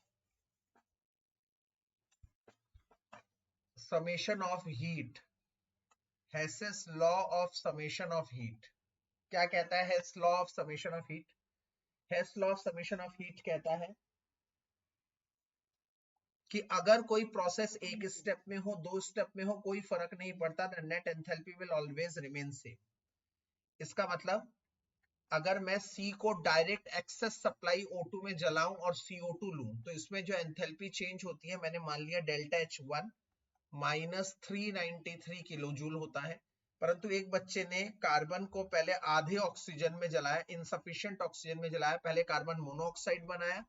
summation of heat. Hess's law of summation of heat क्या कहता है? Hess law of summation of heat, Hess law of summation of heat कहता है कि अगर कोई प्रोसेस एक स्टेप में हो, 2 स्टेप में हो, कोई फर्क नहीं पड़ता, the net enthalpy will always remain same. इसका मतलब अगर मैं C को डायरेक्ट एक्सेस सप्लाई O2 में जलाऊं और CO2 लूं, तो इसमें जो एंथैल्पी चेंज होती है, मैंने मान लिया delta H1 minus 393 kilo joule होता है। परंतु एक बच्चे ने कार्बन को पहले आधे ऑक्सीजन में जलाया, इनसफिशिएंट ऑक्सीजन में जलाया, पहले कार्बन मोनोऑक्साइड बनाया,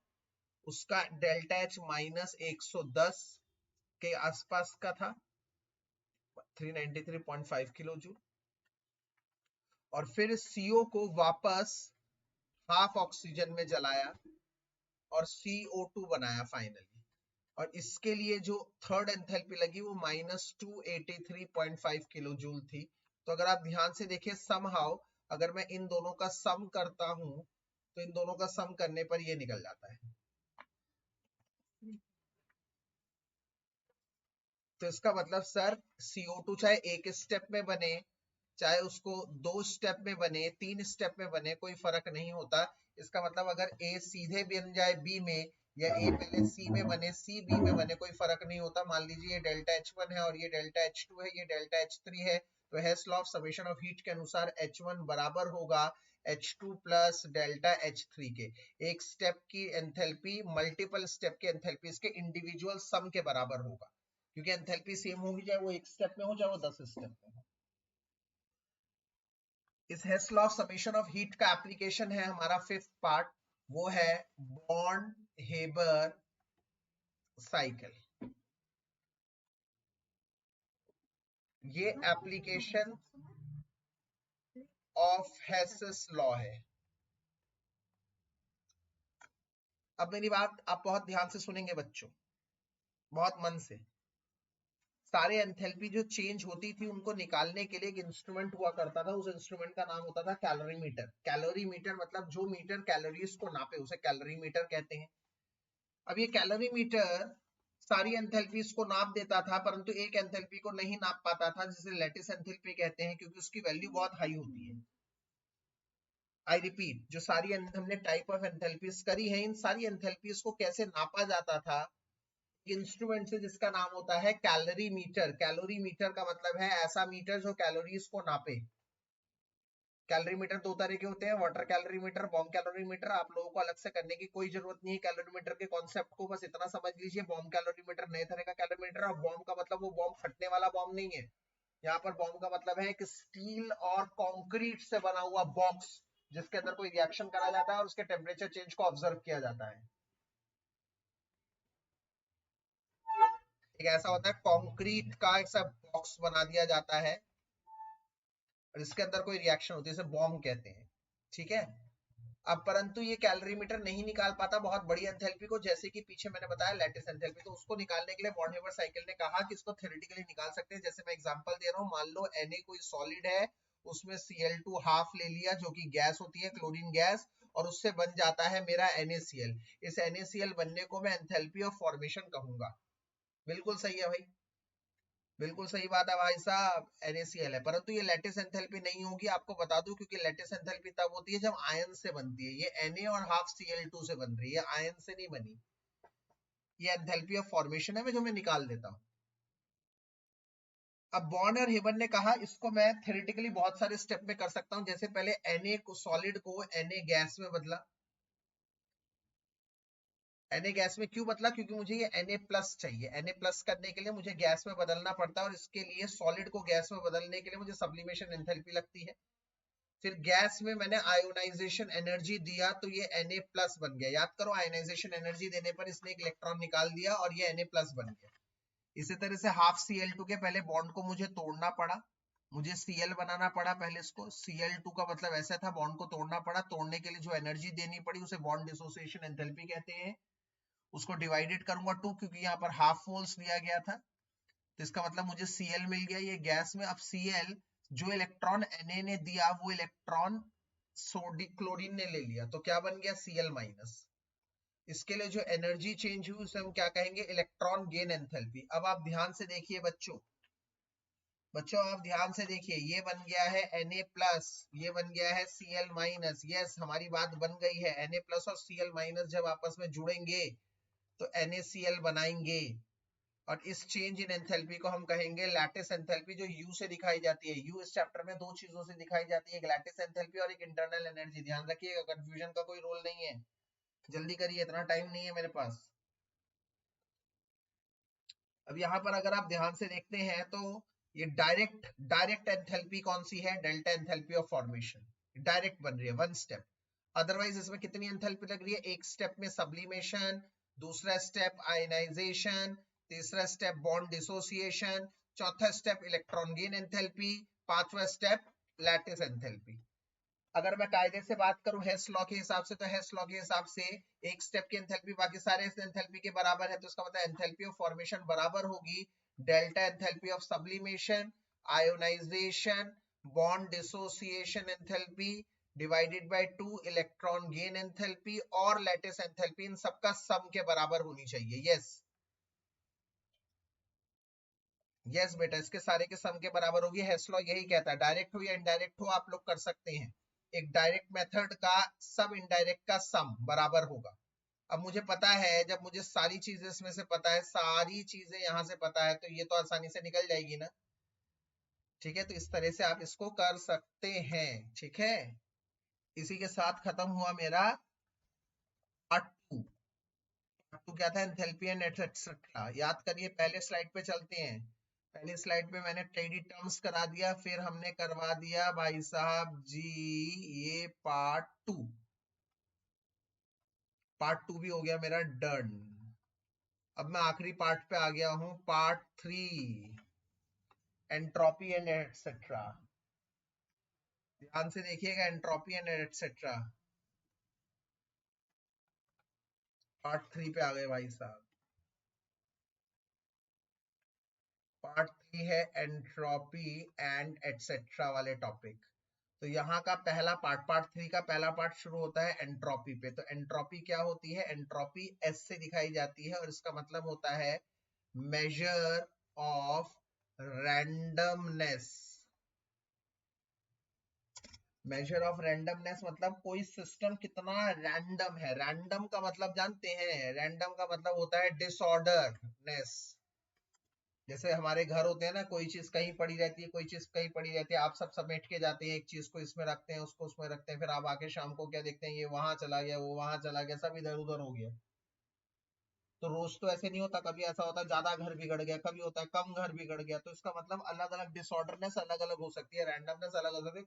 उसका डेल्टा H माइनस 110 के आसपास का था, 393.5 किलो जूल। और फिर CO को वापस हाफ ऑक्सीजन में जलाया और CO2 बनाया फाइनली, और इसके लिए जो थर्ड एंथैल्पी लगी वो माइनस 283.5 किलो जूल थी। तो अगर आप ध्यान से देखिए, समहाउ अगर मैं इन दोनों का सम करता हूं तो इन दोनों का सम करने पर ये निकल जाता है। तो इसका मतलब सर CO2 चाहे एक स्टेप में बने, चाहे उसको 2 स्टेप में बने, 3 स्टेप में बने, कोई फर्क नहीं होता। इसका मतलब अगर A सीधे बन जाए B में, या A पहले C में बने, C B में बने, कोई फर्क नहीं होता। मान लीजिए ये डेल्टा H1 है और ये डेल्टा H2 है, ये डेल्टा H3 है, तो Hess law of summation of heat के अनुसार H1 बराबर होगा H2 प्लस डेल्टा H3 के। एक स्टेप की एंथैल्पी मल्टीपल स्टेप की एंथैल्पी के इंडिविजुअल सम के बराबर होगा, क्योंकि एंथैल्पी सेम होगी चाहे वो एक स्टेप में हो चाहे वो 10 स्टेप में हो। इस Hess law of summation of heat का एप्लीकेशन है हमारा 5th पार्ट, वो है बॉर्न हेबर साइकिल। ये एप्लीकेशन ऑफ हेसेस लॉ है। अब मेरी बात आप बहुत ध्यान से सुनेंगे बच्चों, बहुत मन से। सारे एंथैल्पी जो चेंज होती थी उनको निकालने के लिए एक इंस्ट्रूमेंट हुआ करता था, उस इंस्ट्रूमेंट का नाम होता था कैलोरीमीटर। कैलोरीमीटर मतलब जो मीटर कैलोरीज को नापे उसे कैलोरीमीटर कहते हैं। अब ये कैलोरीमीटर सारी एंथैल्पीज को नाप देता था, परंतु एक एंथैल्पी को नहीं नाप पाता था, जिसे लैटिस एंथैल्पी कहते हैं, क्योंकि उसकी वैल्यू बहुत हाई होती है। आई रिपीट, जो सारी हमने टाइप ऑफ एंथैल्पीज करी है, इन सारी एंथैल्पीज को कैसे नापा जाता था, इंस्ट्रूमेंट से, जिसका नाम होता है कैलोरीमीटर। कैलोरीमीटर का मतलब है ऐसा मीटर जो कैलोरीज को नापे। कैलोरीमीटर दो तरह के होते हैं, वाटर कैलोरीमीटर, बॉम्ब कैलोरीमीटर। आप लोगों को अलग से करने की कोई जरूरत नहीं है कैलोरीमीटर के कॉन्सेप्ट को, बस इतना समझ लीजिए बॉम्ब कैलोरीमीटर नए तरह का कैलोरीमीटर। और बॉम्ब का मतलब वो बॉम्ब फटने वाला बॉम्ब नहीं है, यहाँ पर बॉम्ब का मतलब है कि स्टील और कंक्रीट से बना हुआ बॉक्स, जिसके अंदर कोई रिएक्शन करा जाता है और उसके टेम्परेचर चेंज को ऑब्जर्व किया जाता है। एक ऐसा होता है कंक्रीट का ऐसा बॉक्स बना दिया जाता है और इसके अंदर कोई रिएक्शन होती है, इसे बॉम्ब कहते हैं, ठीक है। अब परंतु ये कैलोरीमीटर नहीं निकाल पाता बहुत बड़ी एंथैल्पी को, जैसे कि पीछे मैंने बताया लैटिस एंथैल्पी। तो उसको निकालने के लिए बॉर्न हेबर साइकिल ने कहा कि इसको थ्योरेटिकली निकाल सकते हैं। जैसे मैं एग्जांपल दे रहा हूँ, मान लो Na कोई सॉलिड है, उसमें Cl2 हाफ ले लिया जो कि गैस होती है, क्लोरीन गैस, और उससे बन जाता है मेरा NaCl। इस NaCl बनने को मैं एंथैल्पी ऑफ फॉर्मेशन कहूंगा। बिल्कुल सही है भाई, बिल्कुल सही बात है भाई साहब, NaCl है। परंतु ये लैटिस एंथैल्पी नहीं होगी, आपको बता दूं, क्योंकि लैटिस एंथैल्पी तब होती है जब आयन से बनती है। ये Na और हाफ Cl2 से बन रही है, आयन से नहीं बनी। ये एंथैल्पी ऑफ फॉर्मेशन है, जो मैं निकाल देता हूं। अब बॉर्न और हेबर ने कहा इसको मैं थ्योरेटिकली बहुत सारे स्टेप में कर सकता हूं। जैसे पहले Na को सॉलिड को Na गैस में बदला। Na गैस में क्यों बदला? क्योंकि मुझे ये Na प्लस चाहिए। Na प्लस करने के लिए मुझे गैस में बदलना पड़ता है, और इसके लिए सॉलिड को गैस में बदलने के लिए मुझे सब्लिमेशन एंथैल्पी लगती है। फिर गैस में मैंने आयोनाइजेशन एनर्जी दिया तो ये Na प्लस बन गया। याद करो, आयोनाइजेशन एनर्जी देने पर इसने एक इलेक्ट्रॉन निकाल दिया और ये Na प्लस बन गया। इसी तरह से हाफ Cl2 के पहले बॉन्ड को मुझे तोड़ना पड़ा, मुझे Cl बनाना पड़ा पहले इसको। Cl2 का मतलब ऐसा था, बॉन्ड को तोड़ना पड़ा, तोड़ने के लिए जो एनर्जी देनी पड़ी उसे बॉन्ड डिसोसिएशन एंथैल्पी कहते हैं। उसको डिवाइडेड करूंगा 2, क्योंकि यहाँ पर हाफ मोल्स दिया गया था, तो इसका मतलब मुझे Cl मिल गया ये गैस में। अब Cl जो इलेक्ट्रॉन Na ने दिया वो इलेक्ट्रॉन क्लोरीन ने ले लिया, तो क्या बन गया? Cl minus. इसके लिए जो एनर्जी चेंज हुई उसे हम क्या कहेंगे? Electron gain enthalpy. अब आप ध्यान से देखिए बच्चों, आप ध्यान से देखिए, ये बन गया है Na प्लस, ये बन गया है Cl माइनस। यस, हमारी बात बन गई है। Na प्लस और Cl माइनस जब आपस में जुड़ेंगे तो NaCl बनाएंगे, और इस चेंज इन एंथैल्पी को हम कहेंगे लैटिस एंथैल्पी, जो U से दिखाई जाती है। U इस चैप्टर में दो चीजों से दिखाई जाती है, एक लैटिस एंथैल्पी और एक इंटरनल एनर्जी। ध्यान रखिएगा, कंफ्यूजन का कोई रोल नहीं है। जल्दी करिए, इतना टाइम नहीं है मेरे पास। अब यहाँ पर अगर आप ध्यान से देखते हैं तो ये डायरेक्ट एंथैल्पी कौन सी है? Delta enthalpy of formation, direct बन रही है, वन स्टेप। अदरवाइज इसमें कितनी एंथैल्पी लग रही है? एक स्टेप में सब्लिमेशन, दूसरा स्टेप आयनाइजेशन, तीसरा स्टेप बॉन्ड डिसोसिएशन, चौथा स्टेप इलेक्ट्रॉन गेन एंथैल्पी, पांचवा स्टेप लैटिस एंथैल्पी। अगर मैं कायदे से बात करूं हेस लॉ के हिसाब से, तो हेस लॉ के हिसाब से एक स्टेप की एंथैल्पी बाकी सारे एंथैल्पी के बराबर है, तो इसका मतलब एंथैल्पी ऑफ फॉर्मेशन बराबर होगी delta enthalpy of sublimation, ionisation, bond dissociation enthalpy divided by 2 electron gain enthalpy और लैटिस एंथैल्पी, इन सबका सम के बराबर होनी चाहिए। यस यस बेटा, इसके सारे के सम के बराबर होगी। हेस लॉ यही कहता है, डायरेक्ट हो या इनडायरेक्ट हो आप लोग कर सकते हैं, एक डायरेक्ट मेथड का सब इनडायरेक्ट का सम बराबर होगा। अब मुझे पता है, जब मुझे सारी चीजें इसमें से पता है, सारी चीजें यहाँ से पता है, तो ये तो आसानी से निकल जाएगी ना। ठीक है, तो इस तरह से आप इसको कर सकते हैं। ठीक है, इसी के साथ खत्म हुआ मेरा पार्ट टू। पार्ट टू क्या था? Enthalpy and etcetera. याद करिए, पहले स्लाइड पे चलते हैं। पहली स्लाइड पे मैंने टेडी टर्म्स करा दिया, फिर हमने करवा दिया भाई साहब जी ये पार्ट टू। पार्ट टू भी हो गया मेरा डन। अब मैं आखिरी पार्ट पे आ गया हूं, part three, entropy and etcetera. ध्यान से देखिएगा, entropy and etcetera, part three पे आ गए भाई साहब। पार्ट थ्री है एंट्रोपी एंड एटसेट्रा वाले टॉपिक। तो यहाँ का पहला पार्ट, पार्ट थ्री का पहला पार्ट शुरू होता है एंट्रोपी पे। तो एंट्रोपी क्या होती है? एंट्रोपी एस से दिखाई जाती है, और इसका मतलब होता है measure of randomness. Measure of randomness मतलब कोई सिस्टम कितना रैंडम है। रैंडम का मतलब जानते हैं? रैंडम का मतलब होता है डिसऑर्डरनेस। जैसे हमारे घर होते हैं ना, कोई चीज कहीं पड़ी रहती है, कोई चीज कहीं पड़ी रहती है, आप सब समेट के जाते हैं, एक चीज को इसमें रखते हैं, उसको उसमें रखते हैं, फिर आप आके शाम को क्या देखते हैं, ये वहां चला गया, वो वहां चला गया, सब इधर उधर हो गया। तो रोज तो ऐसे नहीं होता, कभी ऐसा होता है ज्यादा घर बिगड़ गया, कभी होता है कम घर बिगड़ गया। तो इसका मतलब अलग अलग डिसऑर्डरनेस अलग अलग हो सकती है, रैंडमनेस अलग अलग है।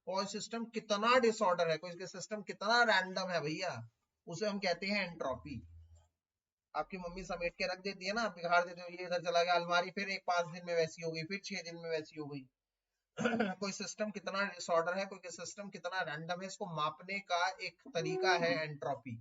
कोई सिस्टम कितना डिसऑर्डर है, कोई सिस्टम कितना रैंडम है भैया, उसे हम कहते हैं एंट्रोपी। आपकी मम्मी समेट के रख देती है ना, आप बिगाड़ देते हो, ये इधर चला गया अलमारी, फिर एक 5 दिन में वैसी हो गई, फिर 6 दिन में वैसी हो गई। कोई सिस्टम कितना डिसऑर्डर है, कोई सिस्टम कितना रैंडम है, इसको मापने का एक तरीका है एंट्रोपी।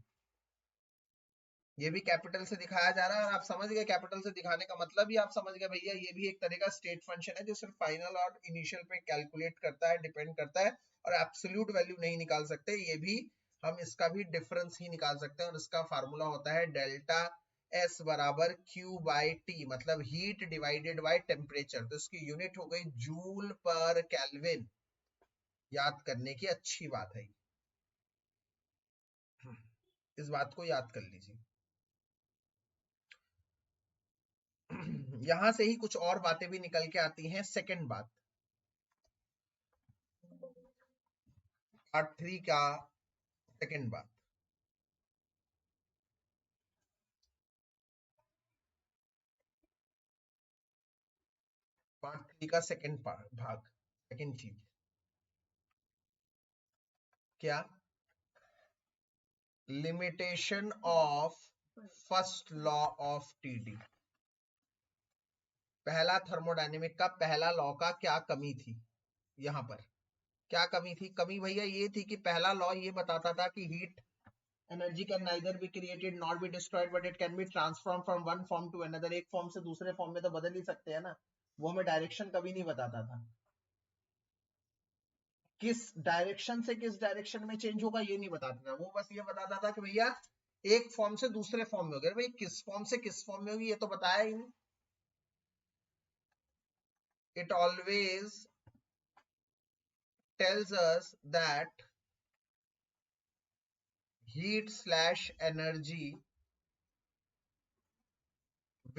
ये भी कैपिटल से दिखाया जा रहा है, और आप समझ गए कैपिटल से दिखाने का मतलब ही आप समझ गए भैया, ये भी एक तरह का स्टेट फंक्शन है, जो सिर्फ फाइनल और इनिशियल पे कैलकुलेट करता है, डिपेंड करता है, और एब्सोल्यूट वैल्यू नहीं निकाल सकते। ये भी हम इसका भी डिफरेंस ही निकाल सकते हैं, और इसका फार्मूला होता है डेल्टा एस बराबर क्यू बाई टी, मतलब हीट डिवाइडेड बाय टेम्परेचर। तो इसकी यूनिट हो गई जूल पर केल्विन। याद करने की अच्छी बात है, इस बात को याद कर लीजिए। यहां से ही कुछ और बातें भी निकल के आती हैं। सेकंड बात, पार्ट थ्री का सेकंड बात, पार्ट थ्री का सेकंड भाग, सेकंड चीज क्या? Limitation of first law of TD. पहला थर्मोडायनेमिक का पहला लॉ का क्या कमी थी? यहां पर क्या कमी थी? कमी भैया ये थी कि पहला लॉ ये बताता था कि heat energy can neither be created not be destroyed, but it can be transform from one form to another. एक फॉर्म से दूसरे फॉर्म में तो बदल ही सकते हैं ना, वो हमें डायरेक्शन कभी नहीं बताता था। किस डायरेक्शन से किस डायरेक्शन में चेंज होगा ये नहीं बताता था, वो बस ये बताता था कि भैया एक फॉर्म से दूसरे फॉर्म में हो गया। भाई किस फॉर्म से किस फॉर्म में होगी ये तो बताया ही नहीं। It always tells us that heat slash energy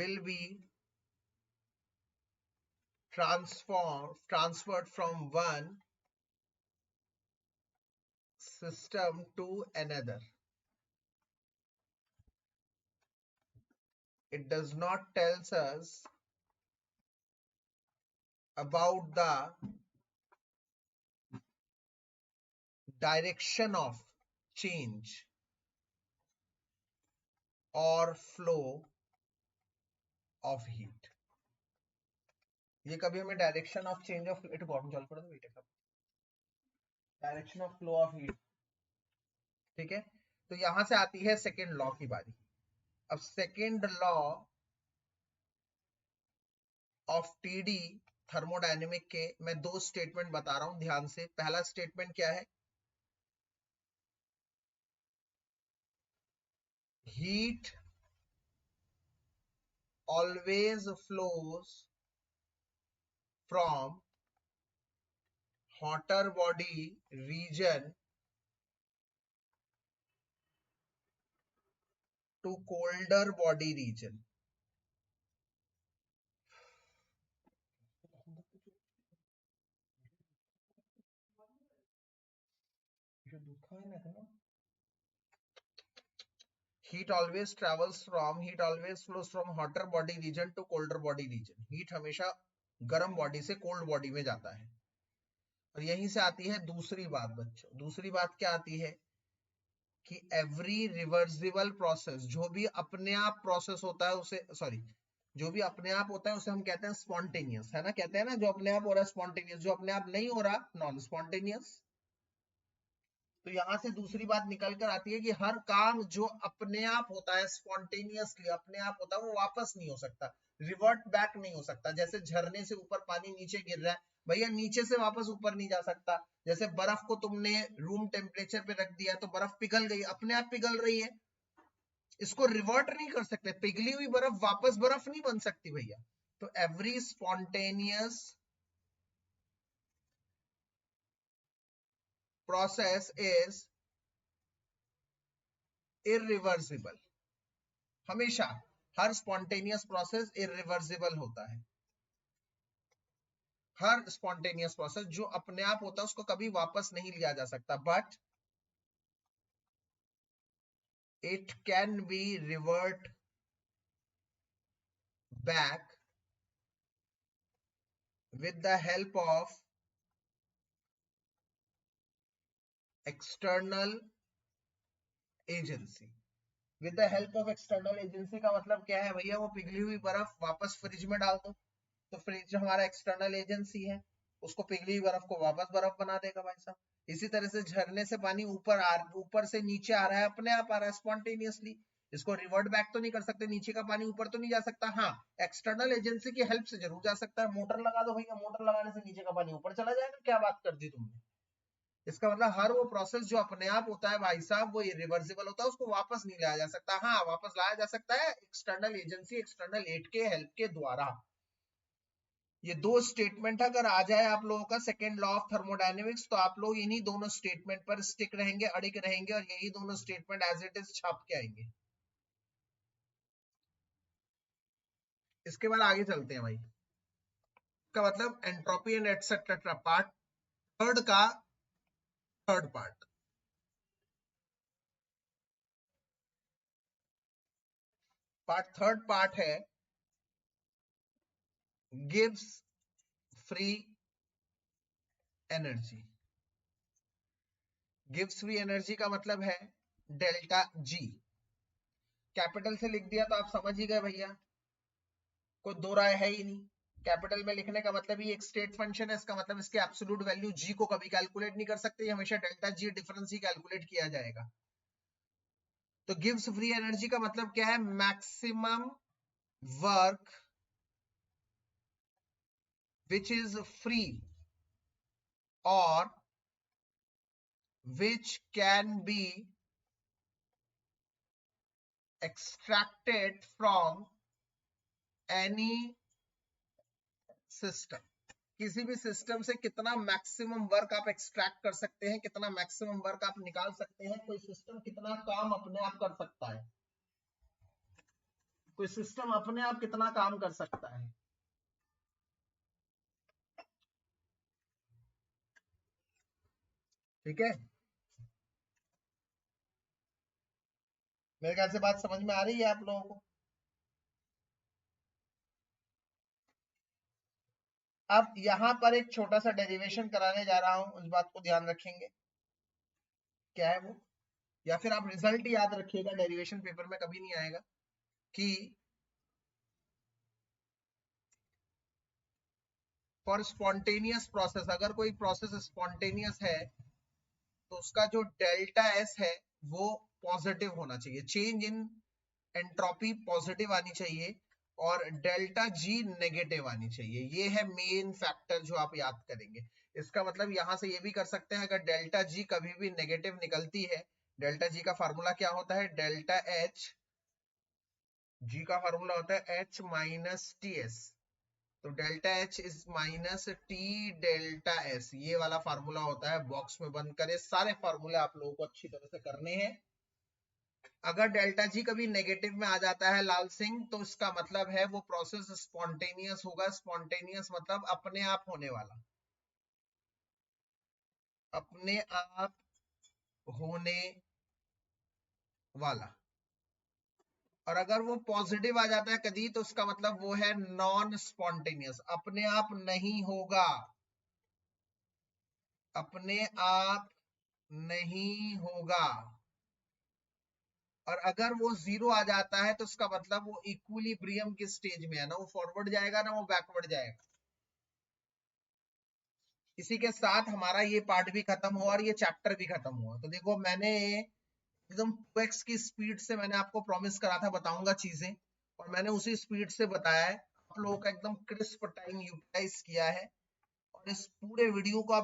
will be transferred from one system to another. It does not tells us about the direction of change or flow of heat. ये कभी हमें direction of change of it bottom चल पड़ा तो direction of flow of heat, ठीक है। तो यहां से आती है सेकेंड लॉ की बारी। अब second law of TD thermodynamic के मैं दो स्टेटमेंट बता रहा हूं ध्यान से। पहला स्टेटमेंट क्या है, heat always flows from hotter body region to colder body region. Heat always flows from hotter body region to colder body region. Heat हमेशा गर्म बॉडी से कोल्ड बॉडी में जाता है। और यहीं से आती है दूसरी बात बच्चों। दूसरी बात क्या आती है कि एवरी रिवर्सिबल प्रोसेस, जो भी अपने आप प्रोसेस होता है उसे, सॉरी, जो भी अपने आप होता है उसे हम कहते हैं स्पॉन्टेनियस, है ना। कहते हैं ना जो अपने आप हो रहा है स्पॉन्टेनियस, जो अपने आप नहीं हो रहा नॉन स्पॉन्टेनियस। तो यहां से दूसरी बात निकल कर आती है कि हर काम जो अपने आप होता है स्पॉन्टेनियसली अपने आप होता है वो वापस नहीं हो सकता, रिवर्ट बैक नहीं हो सकता। जैसे झरने से ऊपर पानी नीचे गिर रहा है, भैया नीचे से वापस ऊपर नहीं जा सकता। जैसे बर्फ को तुमने रूम टेम्परेचर पे रख दिया तो बर्फ पिघल गई, अपने आप पिघल रही है, इसको रिवर्ट नहीं कर सकते। पिघली हुई बर्फ वापस बर्फ नहीं बन सकती भैया। तो every spontaneous process is irreversible. हमेशा हर स्पॉन्टेनियस प्रोसेस इरिवर्सिबल होता है। हर स्पॉन्टेनियस प्रोसेस जो अपने आप होता है उसको कभी वापस नहीं लिया जा सकता, but it can B revert back with the help of external agency. With the help of external agency का मतलब क्या है भैया, वो पिघली हुई बर्फ वापस फ्रिज में डाल दो, तो फ्रिज हमारा एक्सटर्नल एजेंसी है, उसको पिघली हुई बर्फ को वापस बर्फ बना देगा भाई साहब। इसी तरह से झरने से पानी ऊपर से नीचे आ रहा है, अपने आप आ रहा है स्पॉन्टेनियसली, इसको रिवर्ट बैक तो नहीं कर सकते, नीचे का पानी ऊपर तो नहीं जा सकता। हाँ, एक्सटर्नल एजेंसी की हेल्प से जरूर जा सकता है। मोटर लगा दो भैया, मोटर लगाने से नीचे का पानी ऊपर चला जाएगा, क्या बात कर दी तुमने। इसका मतलब हर वो प्रोसेस जो अपने आप होता है भाई साहब वो इरिवर्सिबल होता है, उसको वापस नहीं लाया जा सकता। हाँ, वापस लाया जा सकता है एक्सटर्नल एजेंसी, एक्सटर्नल एड के हेल्प के द्वारा। ये दो स्टेटमेंट अगर आ जाए आप लोगों का सेकेंड लॉ ऑफ थर्मोडायनेमिक्स, तो आप लोग इन्हीं दोनों स्टेटमेंट पर स्टिक रहेंगे, अड़िग रहेंगे, और यही दोनों स्टेटमेंट एज इट इज छाप के आएंगे। इसके बाद आगे चलते हैं भाई। का मतलब entropy and etcetera part third का थर्ड पार्ट। थर्ड पार्ट है gives free energy. Gives free energy का मतलब है डेल्टा जी। कैपिटल से लिख दिया तो आप समझ ही गए भैया, कोई दो राय है ही नहीं। कैपिटल में लिखने का मतलब ये एक स्टेट फंक्शन है, इसका मतलब इसके एब्सोल्यूट वैल्यू जी को कभी कैलकुलेट नहीं कर सकते, हमेशा डेल्टा जी डिफरेंस ही कैलकुलेट किया जाएगा। तो गिव्स फ्री एनर्जी का मतलब क्या है, maximum work which is free और which can be extracted from any system. किसी भी सिस्टम से कितना मैक्सिमम वर्क आप एक्सट्रैक्ट कर सकते हैं, कितना मैक्सिमम वर्क आप निकाल सकते हैं, कोई सिस्टम कितना काम अपने आप कर सकता है, कोई सिस्टम अपने आप कितना काम कर सकता है। ठीक है, मेरे ख्याल से बात समझ में आ रही है आप लोगों को। अब यहां पर एक छोटा सा डेरिवेशन कराने जा रहा हूं, उस बात को ध्यान रखेंगे। क्या है वो, या फिर आप रिजल्ट याद रखिएगा, डेरिवेशन पेपर में कभी नहीं आएगा, कि फॉर स्पॉन्टेनियस प्रोसेस, अगर कोई प्रोसेस स्पॉन्टेनियस है तो उसका जो डेल्टा एस है वो पॉजिटिव होना चाहिए, चेंज इन एंट्रोपी पॉजिटिव आनी चाहिए, और डेल्टा जी नेगेटिव आनी चाहिए। ये है मेन फैक्टर जो आप याद करेंगे। इसका मतलब यहां से ये भी कर सकते हैं, अगर डेल्टा जी कभी भी नेगेटिव निकलती है, डेल्टा जी का फार्मूला क्या होता है, डेल्टा एच, जी का फार्मूला होता है एच माइनस टी एस, तो delta H is minus T delta S, ये वाला फार्मूला होता है। बॉक्स में बंद करे, सारे फार्मूले आप लोगों को अच्छी तरह से करने हैं। अगर डेल्टा जी कभी नेगेटिव में आ जाता है लाल सिंह, तो इसका मतलब है वो प्रोसेस स्पॉन्टेनियस होगा। स्पॉन्टेनियस मतलब अपने आप होने वाला, अपने आप होने वाला। और अगर वो पॉजिटिव आ जाता है कभी, तो उसका मतलब वो है नॉन स्पॉन्टेनियस, अपने आप नहीं होगा, अपने आप नहीं होगा। और अगर वो जीरो आ जाता है तो उसका मतलब वो इक्विलिब्रियम की स्टेज में है, ना वो फॉरवर्ड जाएगा ना वो बैकवर्ड जाएगा। इसी के साथ हमारा ये पार्ट भी खत्म हुआ और ये चैप्टर भी खत्म हुआ। तो देखो, मैंने एकदम 2x की स्पीड से मैंने आपको प्रॉमिस करा था बताऊंगा चीजें, और मैंने उसी स्पीड से बताया है। आप लोगों का एकदम क्रिस्प टाइम यूटिलाइज किया है, और इस पूरे वीडियो को आप